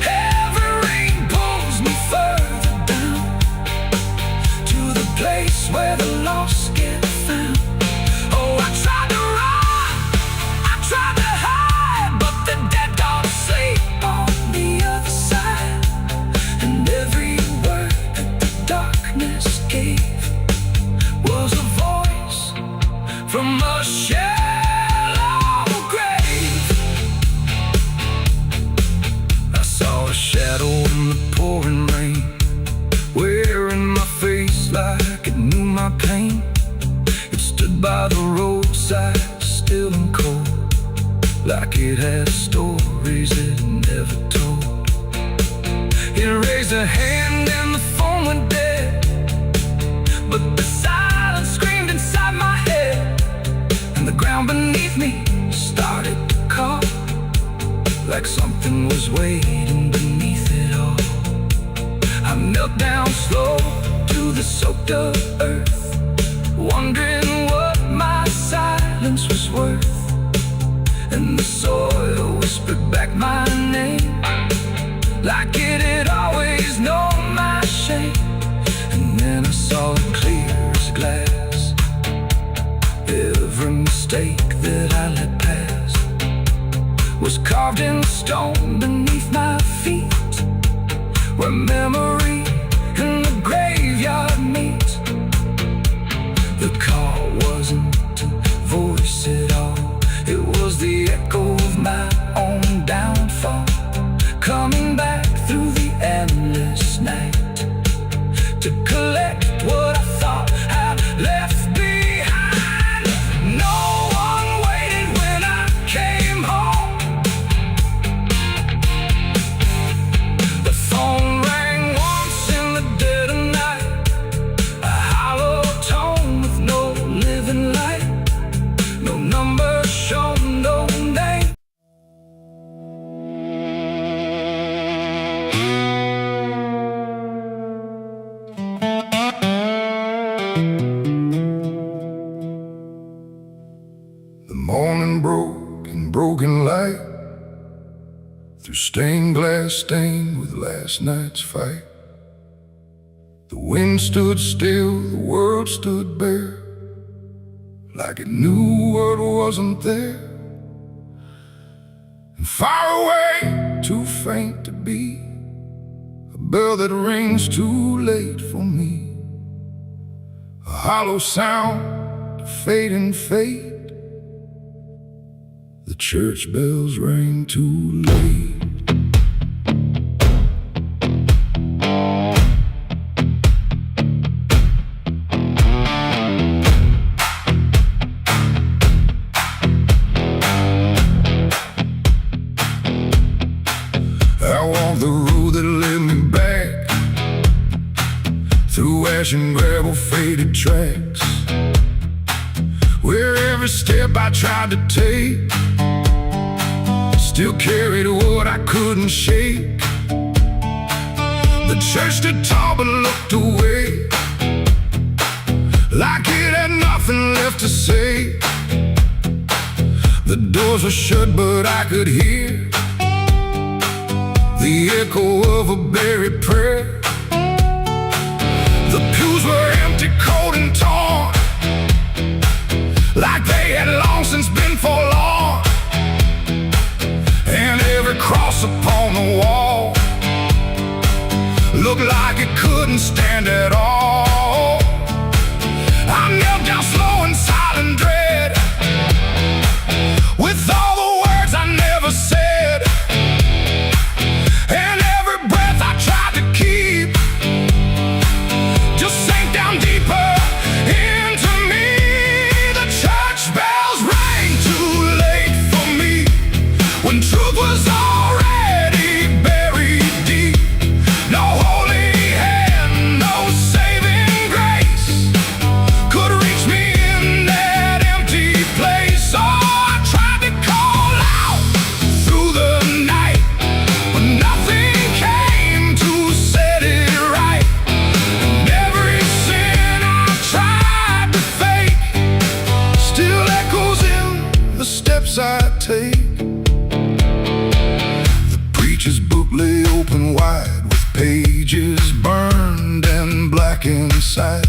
Every ring pulls me further down to the place where the lost get found. Oh, I tried to run, I tried to hide, but the dead don't sleep on the other side. And every word that the darkness gave was a voice from a shallow grave. I saw a shadow in the pouring rain, wearing my face like it knew my pain. It stood by the roadside, still and cold, like it had stories it never told. It raised a hand and the phone went dead, but the silence screamed inside my head, and the ground beneath me started to call, like something was waiting beneath it all. I knelt down slow to the soaked up earth, wondering what my silence was worth. And the soil whispered back my name, like it had always known my shame. And then I saw it clear as glass, every mistake that I let pass was carved in stone beneath my feet, where memory and the graveyard meet. The call wasn't a voice at all, it was the echo of my own downfall, coming back through the endless night to collect what I thought The morning broke in broken light, through stained glass stained with last night's fight. The wind stood still, the world stood bare, like it knew what wasn't there. And far away, too faint to be, a bell that rings too late for me, a hollow sound of fading fate. The church bells rang too late. I walked the road that led me back, through ash and gravel faded tracks, where every step I tried to take still carried what I couldn't shake. The church stood tall but looked away, like it had nothing left to say. The doors were shut but I could hear the echo of a buried prayer. The pews were empty, cold and torn, like they had long since been forlorn. And every cross upon the wall looked like it couldn't stand at all. I knelt down slow in silent dread, with all the words I never said. And every breath I tried to keep just sank down deeper into me. The church bells rang too late for me, when truth was already buried deep. No holy hand, no saving grace could reach me in that empty place. Oh, I tried to call out through the night, but nothing came to set it right. And every sin I tried to fake still echoes in the steps I take. The preacher's book lay open wide, with pages burned and black inside,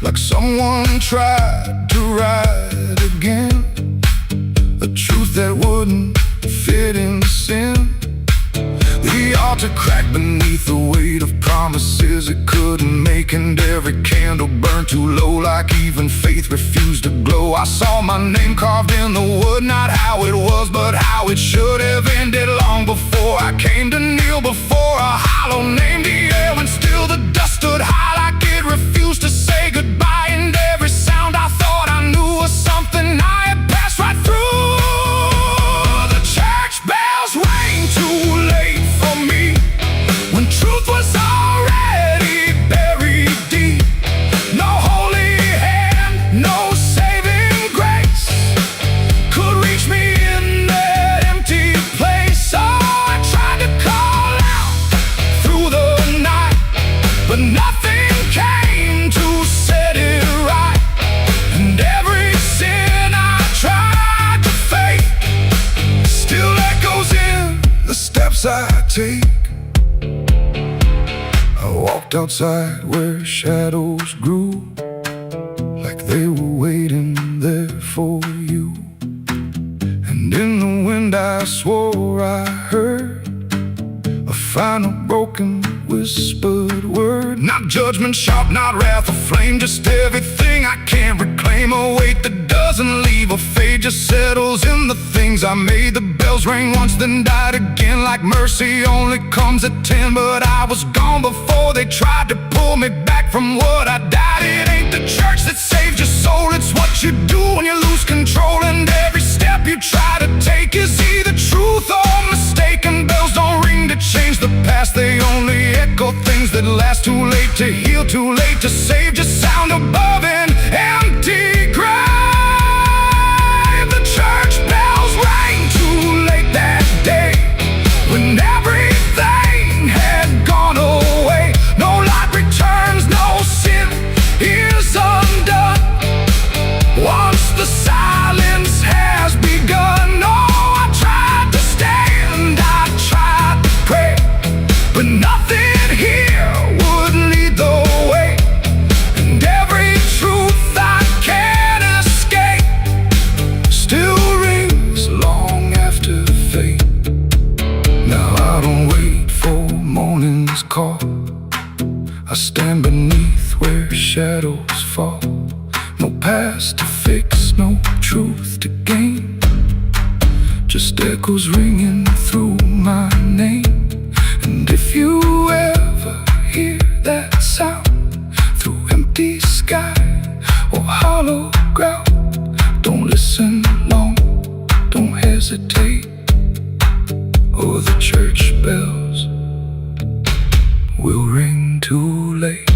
like someone tried to write again a truth that wouldn't fit in sin. The altar cracked beneath the weight of promises it couldn't make, and every candle burned too low, like even faith refused to glow. I saw my name carved in the wood, not how it was, but how it should have ended long before I came to kneel before a hollow named the air. And still the dust stood high, like it refused to say goodbye. And every sound I thought I knew was something I had passed right through. The church bells rang too late for me, when truth was already buried deep. No holy hand, no saving grace could reach me in that empty place. Oh, I tried to call out through the night, but nothing came to set it right. And every sin I tried to fake still echoes in the steps I take. I walked outside where shadows grew, like they were waiting there for you. And in the wind I swore I heard a final broken whispered word. Not judgment sharp, not wrath or flame, just everything I can't reclaim. A weight that doesn't leave or fade, just settles in the things I made. The bells rang once then died again, like mercy only comes at 10. But I was gone before they tried to pull me back from what I died. It ain't the church that saved your soul, it's what you do when you lose control. And every step you try to take is either truth or mistake. And bells don't ring to change the past, they only echo things that last. Too late to heal, too late to save, just sound above an empty grave. The church bells rang too late that day, when everything had gone away. No light returns, no sin is a fall. No past to fix, no truth to gain. Just echoes ringing through my name. And if you ever hear that sound through empty sky or hollow ground, don't listen long, don't hesitate, or the church bells will ring too late.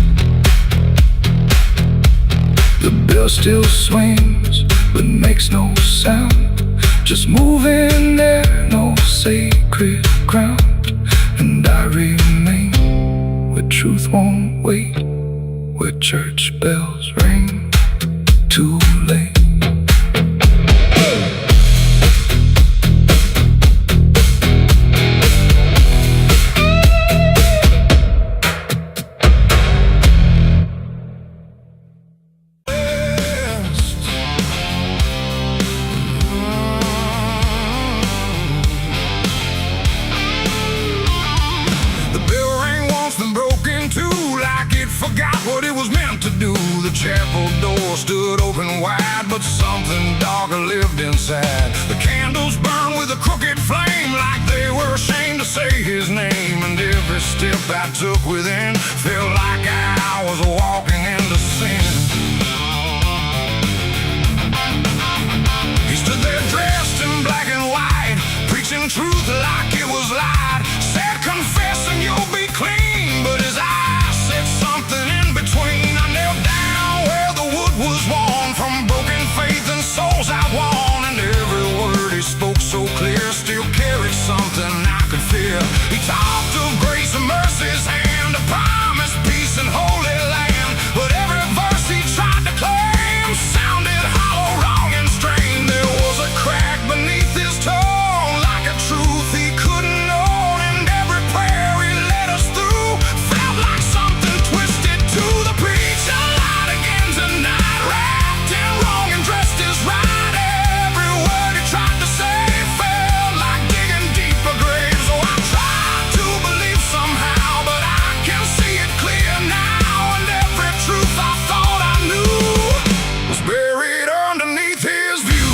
The bell still swings but makes no sound, just moving there, no sacred ground. And I remain where truth won't wait, where church bells ring too late. Forgot what it was meant to do. The chapel door stood open wide, but something darker lived inside. The candles burned with a crooked flame, like they were ashamed to say his name. And every step I took within felt like I was walking into sin. He stood there dressed in black and white, preaching truth like it was lied. Said, confess and you'll be clean, but his eyes said something in between. I knelt down where the wood was worn from broken faith and souls I won. And every word he spoke so clear still carried something I could fear. He talked of grace and mercy's hand, a promise, peace and holy land. But every verse he tried to claim sounded hollow, wrong and strained. There was a crack beneath his tone, like a truth he couldn't own. And every prayer he led us through felt like something twisted to the preacher. Light again tonight, wrapped in wrong and dressed as right. Every word he tried to say felt like digging deeper graves. So I tried to believe somehow, but I can see it clear now. And every truth I thought I knew was buried underneath his view.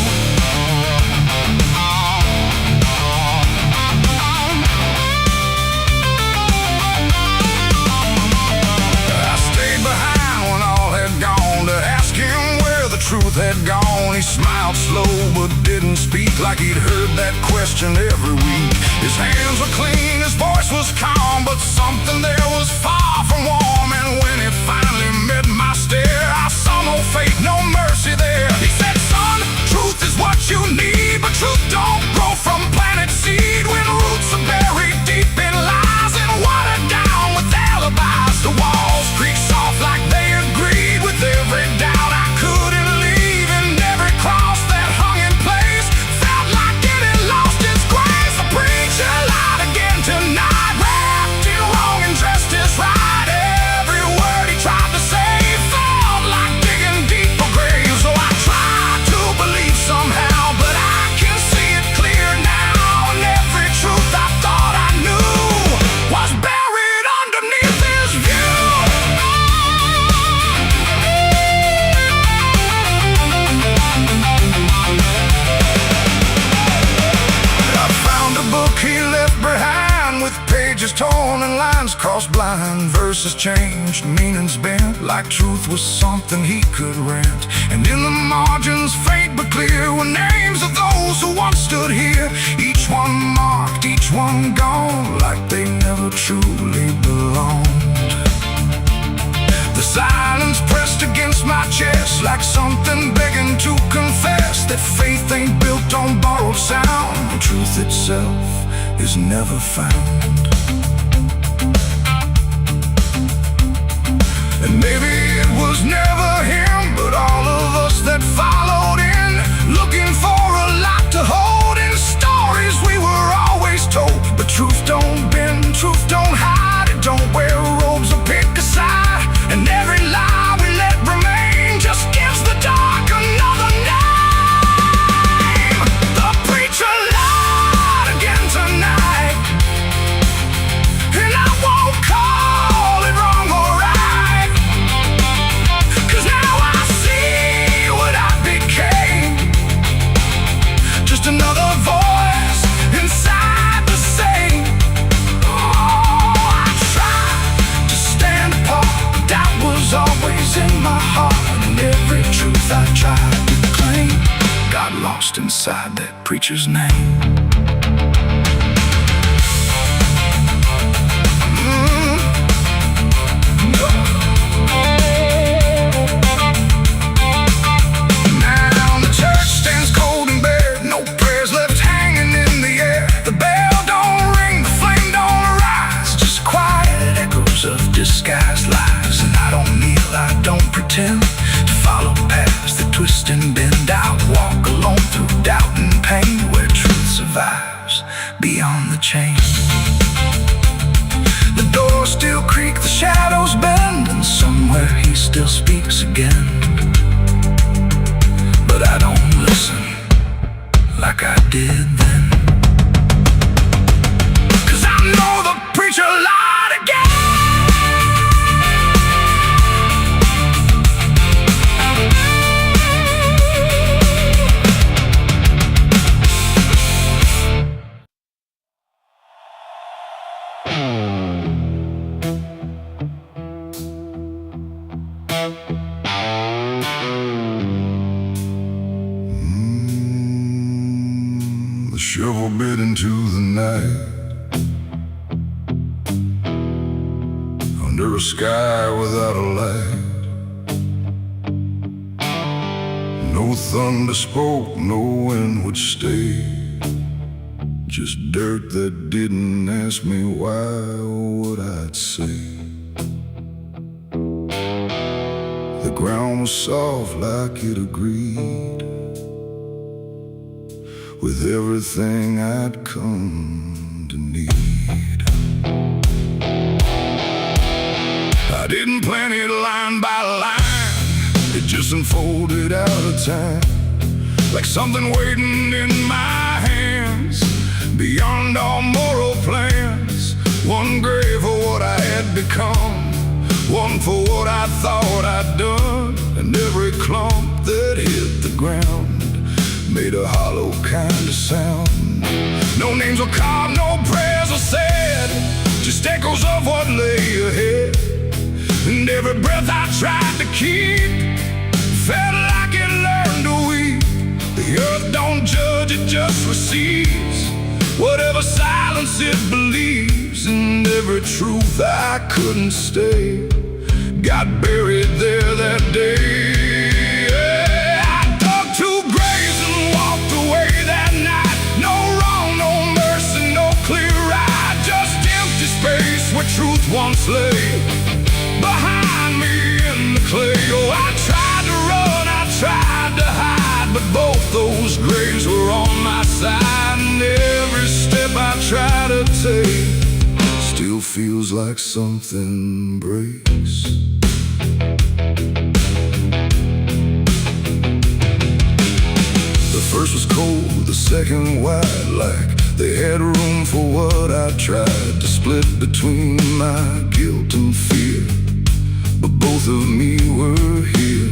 I stayed behind when all had gone to ask him where the truth had gone. He smiled slow but didn't speak, like he'd heard that question every week. His hands were clean, his voice was calm, but something there was far from warm. And when he finally met my stare, I saw no faith, no mercy there. He said, son, truth is what you need, but truth don't grow from planted seed. When roots are buried deep in lies and watered down with alibis, the walls creak soft like they agreed with every doubt I couldn't leave. And every cross that hung in place felt like it had lost its grace. The preacher lied again tonight, wrapped in wrong and dressed as right. Every word he tried to say felt like digging deeper graves. So I tried to believe somehow, but I can see it clear now. And every truth I thought I knew was buried underneath his view. I found a book he left behind, with pages torn and lines crossed blind. Verses changed, meanings bent, like truth was something he could rent. And in the margins, faint but clear, were names of those who once stood here. Each one marked, each one gone, like they never truly belonged. The silence pressed against my chest, like something begging to confess that faith ain't built on borrowed sound. The truth itself is never found. And maybe it was never him, but all of us that followed in, looking for a lot to hold in stories we were always told. But truth don't bend, truth don't hide, it don't wear robes or pick a side. And every lie we let remain just gives the dark another name. The preacher lied again tonight, and I won't call it wrong or right, 'cause now lost inside that preacher's name. Disguised lies, and I don't kneel, I don't pretend to follow paths that twist and bend. I walk alone through doubt and pain, where truth survives beyond the chain. The doors still creak, the shadows bend, and somewhere he still speaks again. But I don't listen like I did then, 'cause I know the preacher lied again. The shovel bit into the night, under a sky without a light. No thunder spoke, no wind would stay, just dirt that didn't ask me why or what I'd say. The ground was soft like it agreed with everything I'd come to need. I didn't plan it line by line, it just unfolded out of time, like something waiting in my hands, beyond all moral plans. One grave for what I had become, one for what I thought I'd done, and every clump that hit the ground made a hollow kind of sound. No names were carved, no prayers were said, just echoes of what lay ahead. And every breath I tried to keep felt like it learned to weep. The earth don't judge, it just receives whatever silence it believes. And every truth I couldn't stay got buried there that day. Where truth once lay behind me in the clay. Oh, I tried to run, I tried to hide, but both those graves were on my side. And every step I try to take still feels like something breaks. The first was cold, the second wide, like they had room for what I tried to split between my guilt and fear. But both of me were here.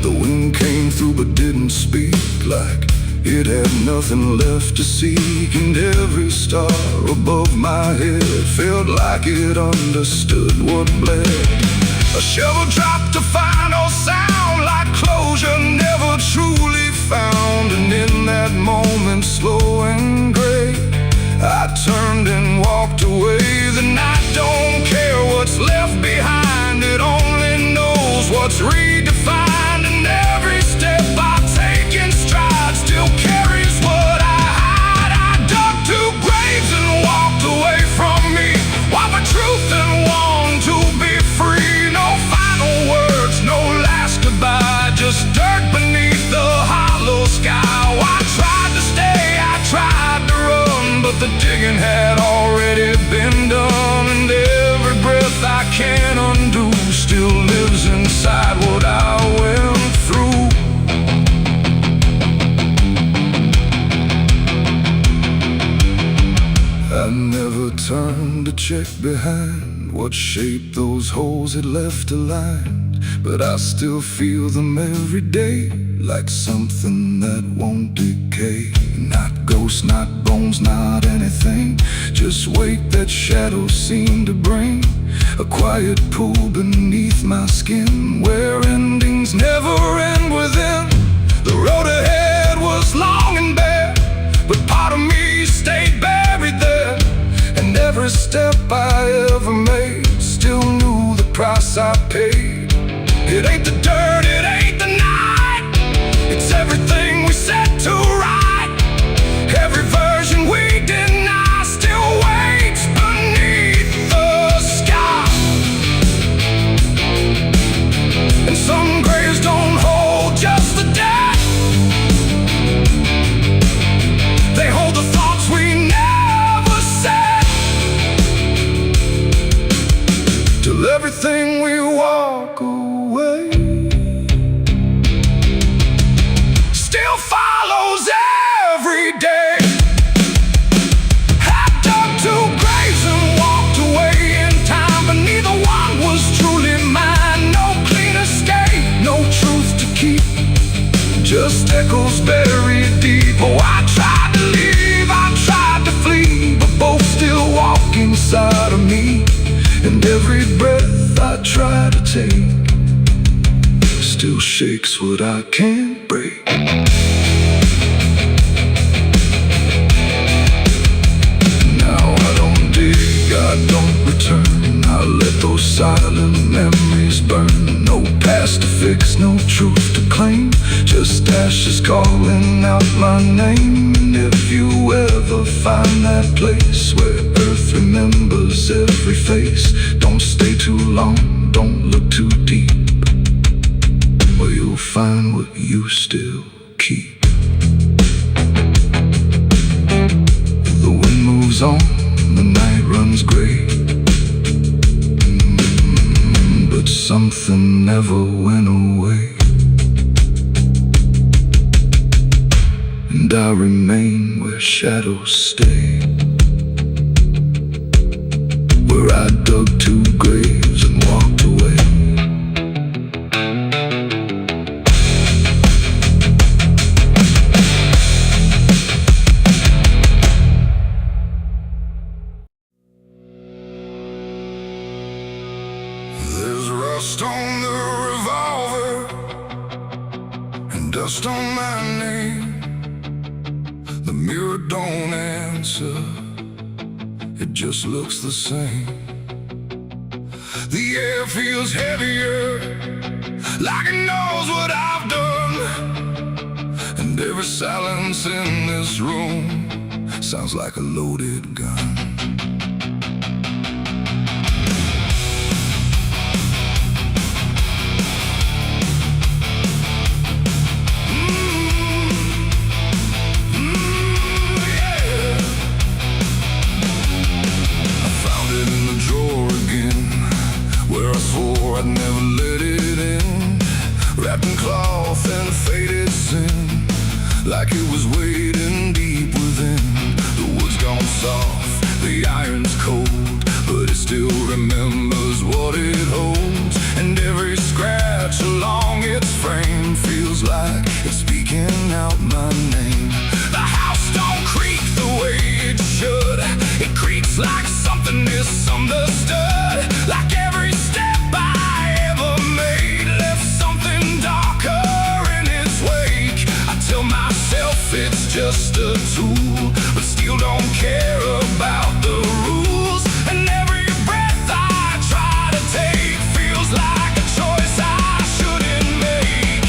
The wind came through but didn't speak, like it had nothing left to seek. And every star above my head felt like it understood what bled. A shovel dropped to final sound, like closure never truly found. And in that moment, slow and gray, I turned and walked away. The night don't care what's left behind, it only knows what's redefined. And every step I take in stride still carries what I hide. I dug two graves and walked away from me, while the truth and one to be free. No final words, no last goodbye, just dirt beneath the hollow sky. Oh, I tried to stay, I tried to run, but the digging had already been done. And every breath I can't undo still lives inside what I went through. I never turned to check behind what shape those holes had left aligned, but I still feel them every day, like something that won't decay. Not ghosts, not bones, not anything, just weight that shadows seem to bring. A quiet pool beneath my skin, where endings never end within. The road ahead was long and price I paid. It ain't the dirt, it ain't the night. It's everything we set to right. Every version we deny still waits beneath the sky. And some graves don't hold just the dead. They hold the thoughts we never said. Till everything we walk away still follows every day. I dug two graves and walked away in time, but neither one was truly mine. No clean escape, no truth to keep, just echoes buried deep. Oh, I tried to leave, I tried to flee, but both still walk inside of me. And every breath I try to take still shakes what I can't break. Now I don't dig, I don't return. I let those silent memories burn. No past to fix, no truth to claim, just ashes calling out my name. And if you ever find that place where earth remembers every face, don't stay too long, don't look too deep, or you'll find what you still keep. The wind moves on, the night runs gray, but something never went away. And I remain where shadows stay, where I dug two graves and walked away. There's rust on the revolver and dust on my name. The mirror don't answer, it just looks the same. The air feels heavier, like it knows what I've done. And every silence in this room sounds like a loaded gun. I'd never let it in, wrapped in cloth and faded sin, like it was waiting deep within. The wood's gone soft, the iron's cold, but it still remembers what it holds. And every scratch along its frame feels like it's speaking out my name. The house don't creak the way it should, it creaks like something misunderstood, like every step I ever made left something darker in its wake. I tell myself it's just a tool, but still don't care about the rules. And every breath I try to take feels like a choice I shouldn't make.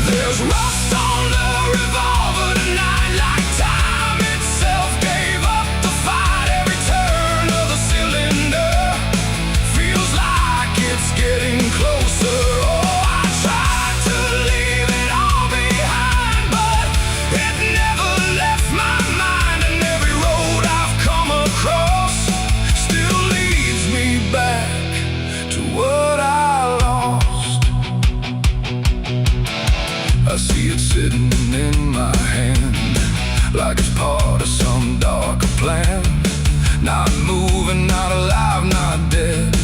There's rust on the revolver tonight, like time itself gave up the fight. Every turn of the cylinder feels like it's getting closer. Oh, I tried to leave it all behind, but it never left my mind. And every road I've come across still leads me back to what I lost. I see it sitting in my hand, like it's part of some darker plan. Not moving, not alive, not dead,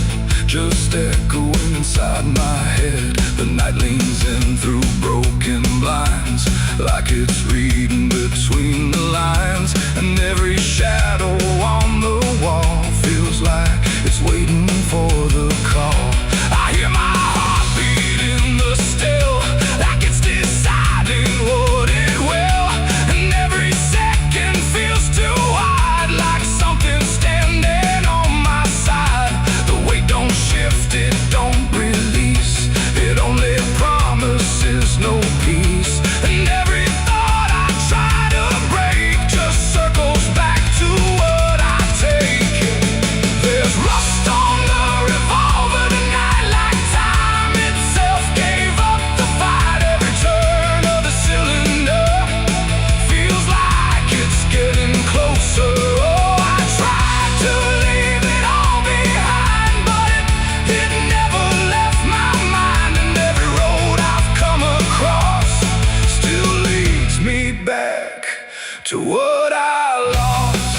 just echoing inside my head. The night leans in through broken blinds, like it's reading between the lines. And every shadow on the wall feels like it's waiting for the call. I hear my heartbeat in the still, like it's deciding what it will. And every second feels too wide, like something standing on my side. The weight don't shift, it don't no peace. And every thought I try to break just circles back to what I take. There's rust on the revolver tonight, like time itself gave up the fight. Every turn of the cylinder feels like it's getting closer. Oh, I tried to leave it all behind, but it never left my mind. And every road I've come across still leads me back to what I lost.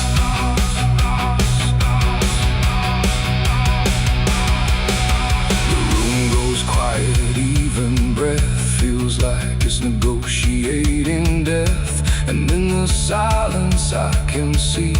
The room goes quiet, even breath feels like it's negotiating death. And in the silence I can see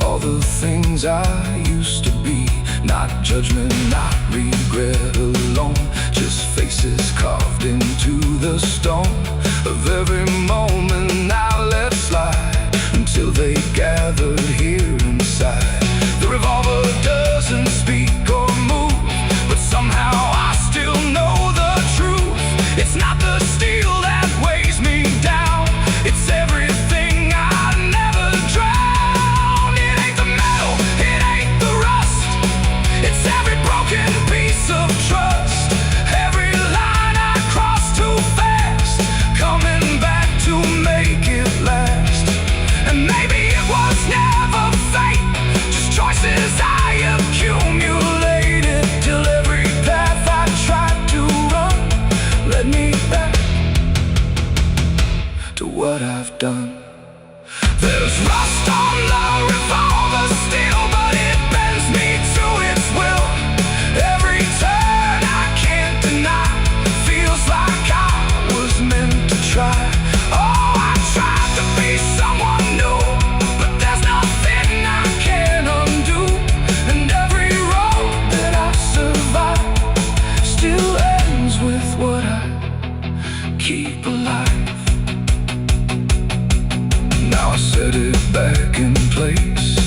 all the things I used to be. Not judgment, not regret alone, just faces carved into the stone of every moment I let slide until they gathered here inside. The revolver doesn't speak or move, but somehow I still know the truth. It's not the steel that weighs me down, it's everything I never drowned. It ain't the metal, it ain't the rust, it's every broken piece of trust. Every line I cross too fast, coming back to make it last. And maybe it was never fate, just choices I accumulated, till every path I tried to run led me back to what I've done. There's rust on the revolver still, but it bends me to its will. Every turn I can't deny feels like I was meant to try. Oh, I tried to be someone new, but there's nothing I can undo. And every road that I survive still ends with what I keep alive. Now I set it back in place,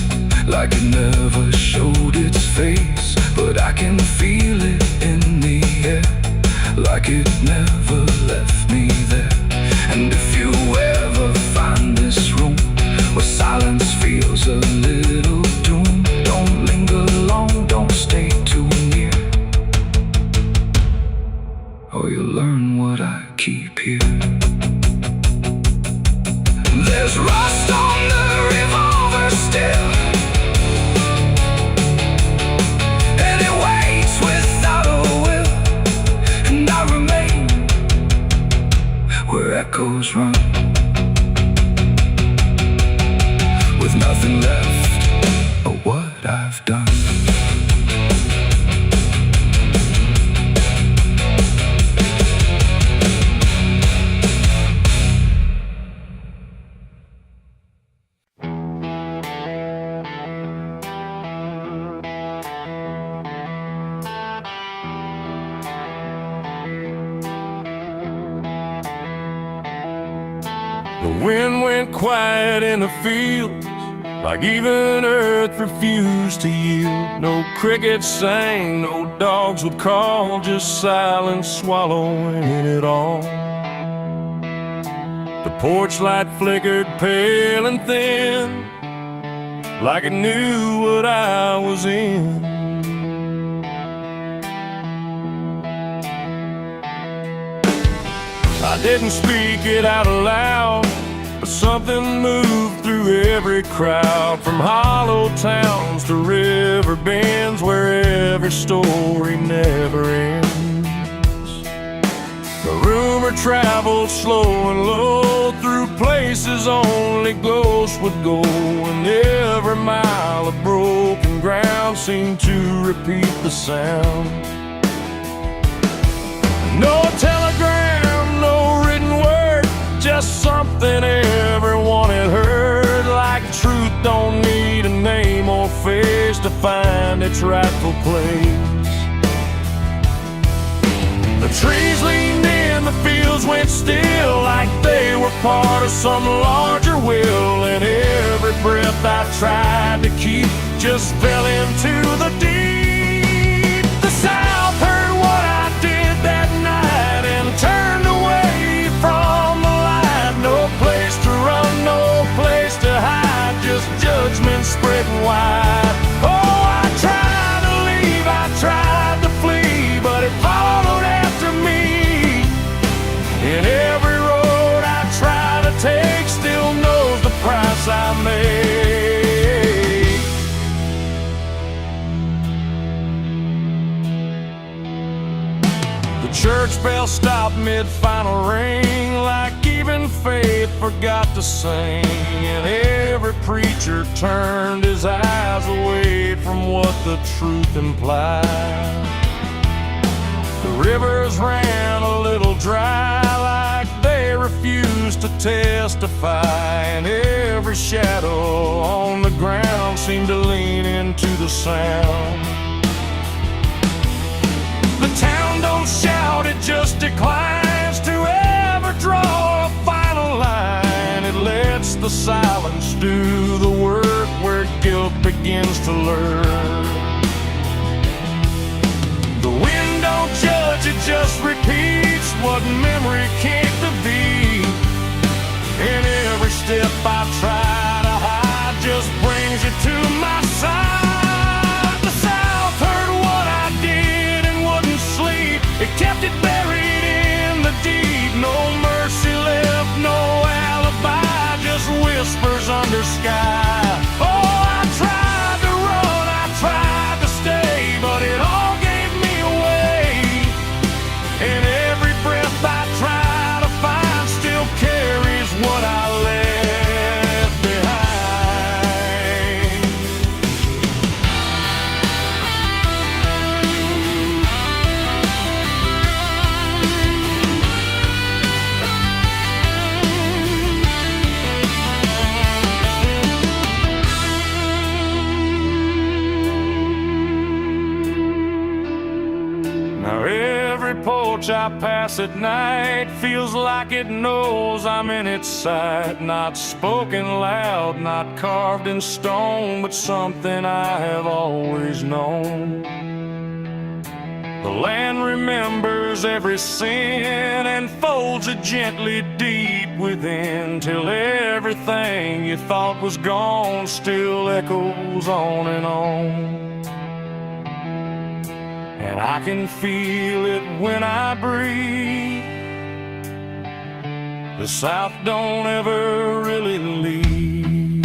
like it never showed its face. But I can feel it in the air, like it never left me there. And if you ever find this room where silence feels a little doom, don't linger long, don't stay too near, or you'll learn what I keep here. There's rust on the revolver still, and it waits without a will. And I remain where echoes run, with nothing left of what I've done. The wind went quiet in the fields, like even earth refused to yield. No crickets sang, no dogs would call, just silence swallowing it all. The porch light flickered pale and thin, like it knew what I was in. I didn't speak it out loud, but something moved through every crowd. From hollow towns to river bends, where every story never ends. The rumor traveled slow and low through places only ghosts would go, and every mile of broken ground seemed to repeat the sound. No telegram, no written word, just something everyone had heard. Like truth don't need a name or face to find its rightful place. The trees leaned in, the fields went still, like they were part of some larger will. And every breath I tried to keep just fell into the deep. The South heard what I did that night and turned away church bell stopped mid-final ring, like even faith forgot to sing, and every preacher turned his eyes away from what the truth implied. The rivers ran a little dry, like they refused to testify, and every shadow on the ground seemed to lean into the sound. The town don't shout, it just declines to ever draw a final line. It lets the silence do the work where guilt begins to lurk. The wind don't judge, it just repeats what memory can't defeat. And every step I try to hide just brings you to my side. The South heard what I did and wouldn't sleep. It kept it buried in the deep. No mercy left, no alibi, just whispers under sky. Oh, I tried to run, I tried to stay, but it all gave me away. And every breath I try to find still carries what I left behind. Now every porch I pass at night feels like it knows I'm in its sight. Not spoken loud, not carved in stone, but something I have always known. The land remembers every sin and folds it gently deep within, till everything you thought was gone still echoes on and on. And I can feel it when I breathe. The South don't ever really leave.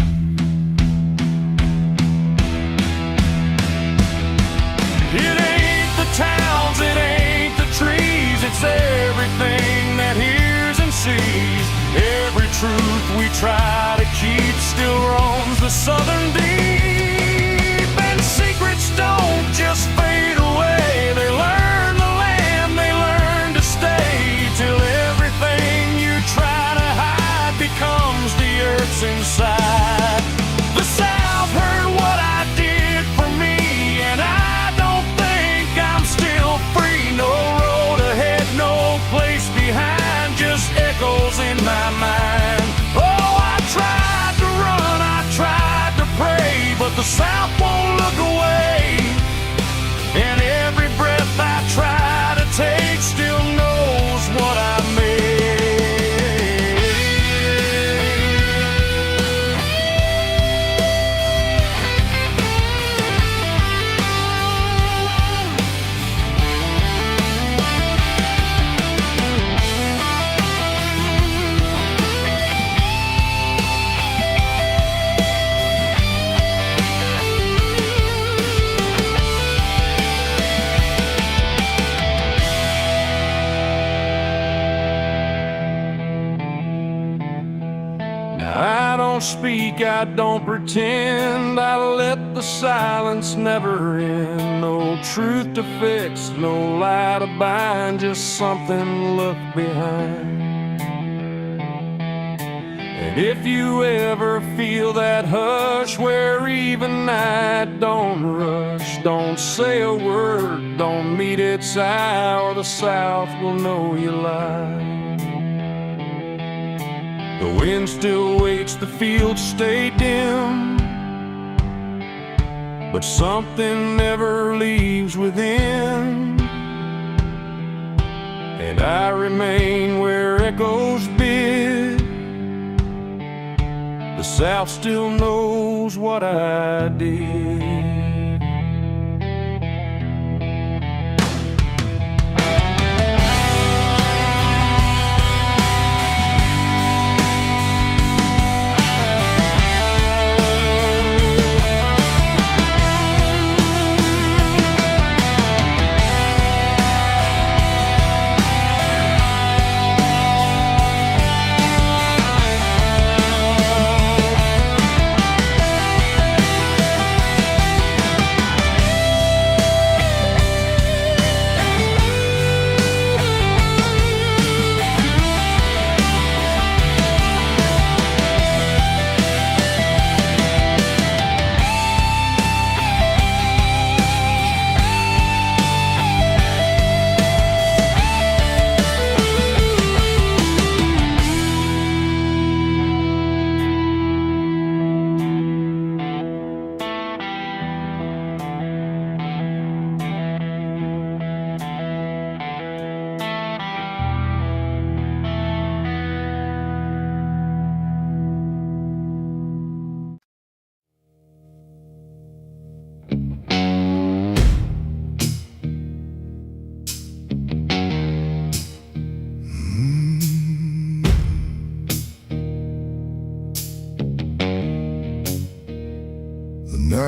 It ain't the towns, it ain't the trees, it's everything that hears and sees. Every truth we try to keep still roams the southern deep. And secrets don't just fade away, they learn the land, they learn to stay, till everything you try to hide becomes the earth's inside. The South heard what I did for me, and I don't think I'm still free. No road ahead, no place behind, just echoes in my mind. Oh, I tried to run, I tried to pray, but the South won't look away. And every breath I try to take still knows what I made. I don't speak, I don't pretend, I let the silence never end. No truth to fix, no lie to bind, just something left behind. And if you ever feel that hush where even night don't rush, don't say a word, don't meet its eye, or the South will know you lied. The wind still waits, the fields stay dim, but something never leaves within. And I remain where echoes bid. The South still knows what I did.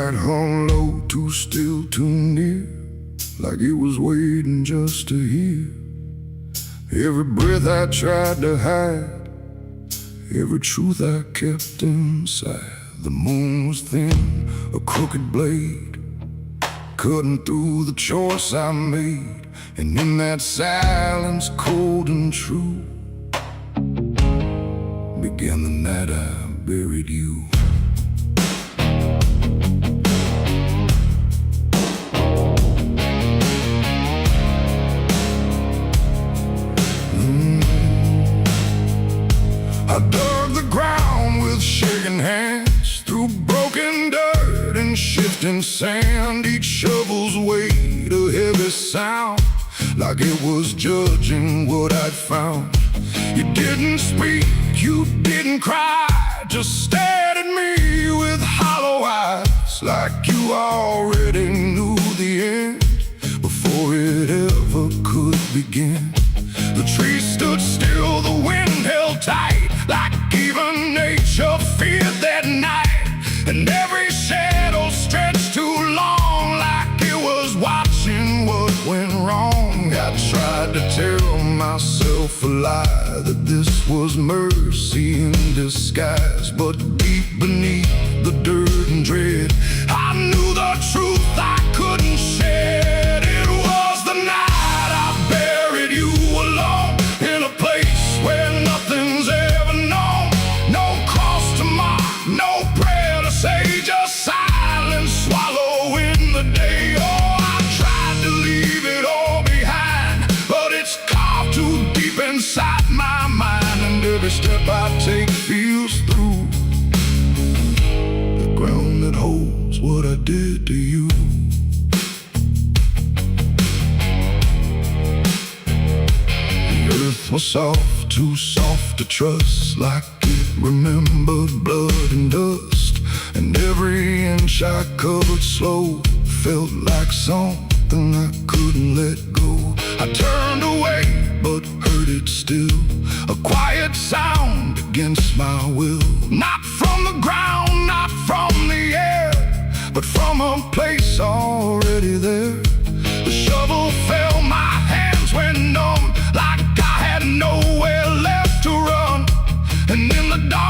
light hung low, too still, too near, like it was waiting just to hear. Every breath I tried to hide, every truth I kept inside. The moon was thin, a crooked blade, cutting through the choice I made. And in that silence, cold and true, began the night I buried you. I dug the ground with shaking hands, through broken dirt and shifting sand. Each shovel's weight a heavy sound, like it was judging what I'd found. You didn't speak, you didn't cry, just stared at me with hollow eyes, like you already knew the end before it ever could begin. The trees stood still, the wind held tight, like even nature feared that night. And every shadow stretched too long, like it was watching what went wrong. I tried to tell myself a lie, that this was mercy in disguise. But deep beneath the dirt and dread, I knew the truth I couldn't shed. It was the night I buried you alone, in a place where nothing's ever known. No cross to mark, no prayer to say, just silence swallowing the day. Oh, I tried to leave it all behind, but it's carved too deep inside my mind. And every step I take feels through the ground that holds what I did to you. The earth was soft, too soft to trust, like it remembered blood and dust. And every inch I covered slow felt like something I couldn't let go. I turned away, but heard it still, a quiet sound against my will. Not from the ground, not from the air, but from a place already there. The shovel fell, my hands went numb, like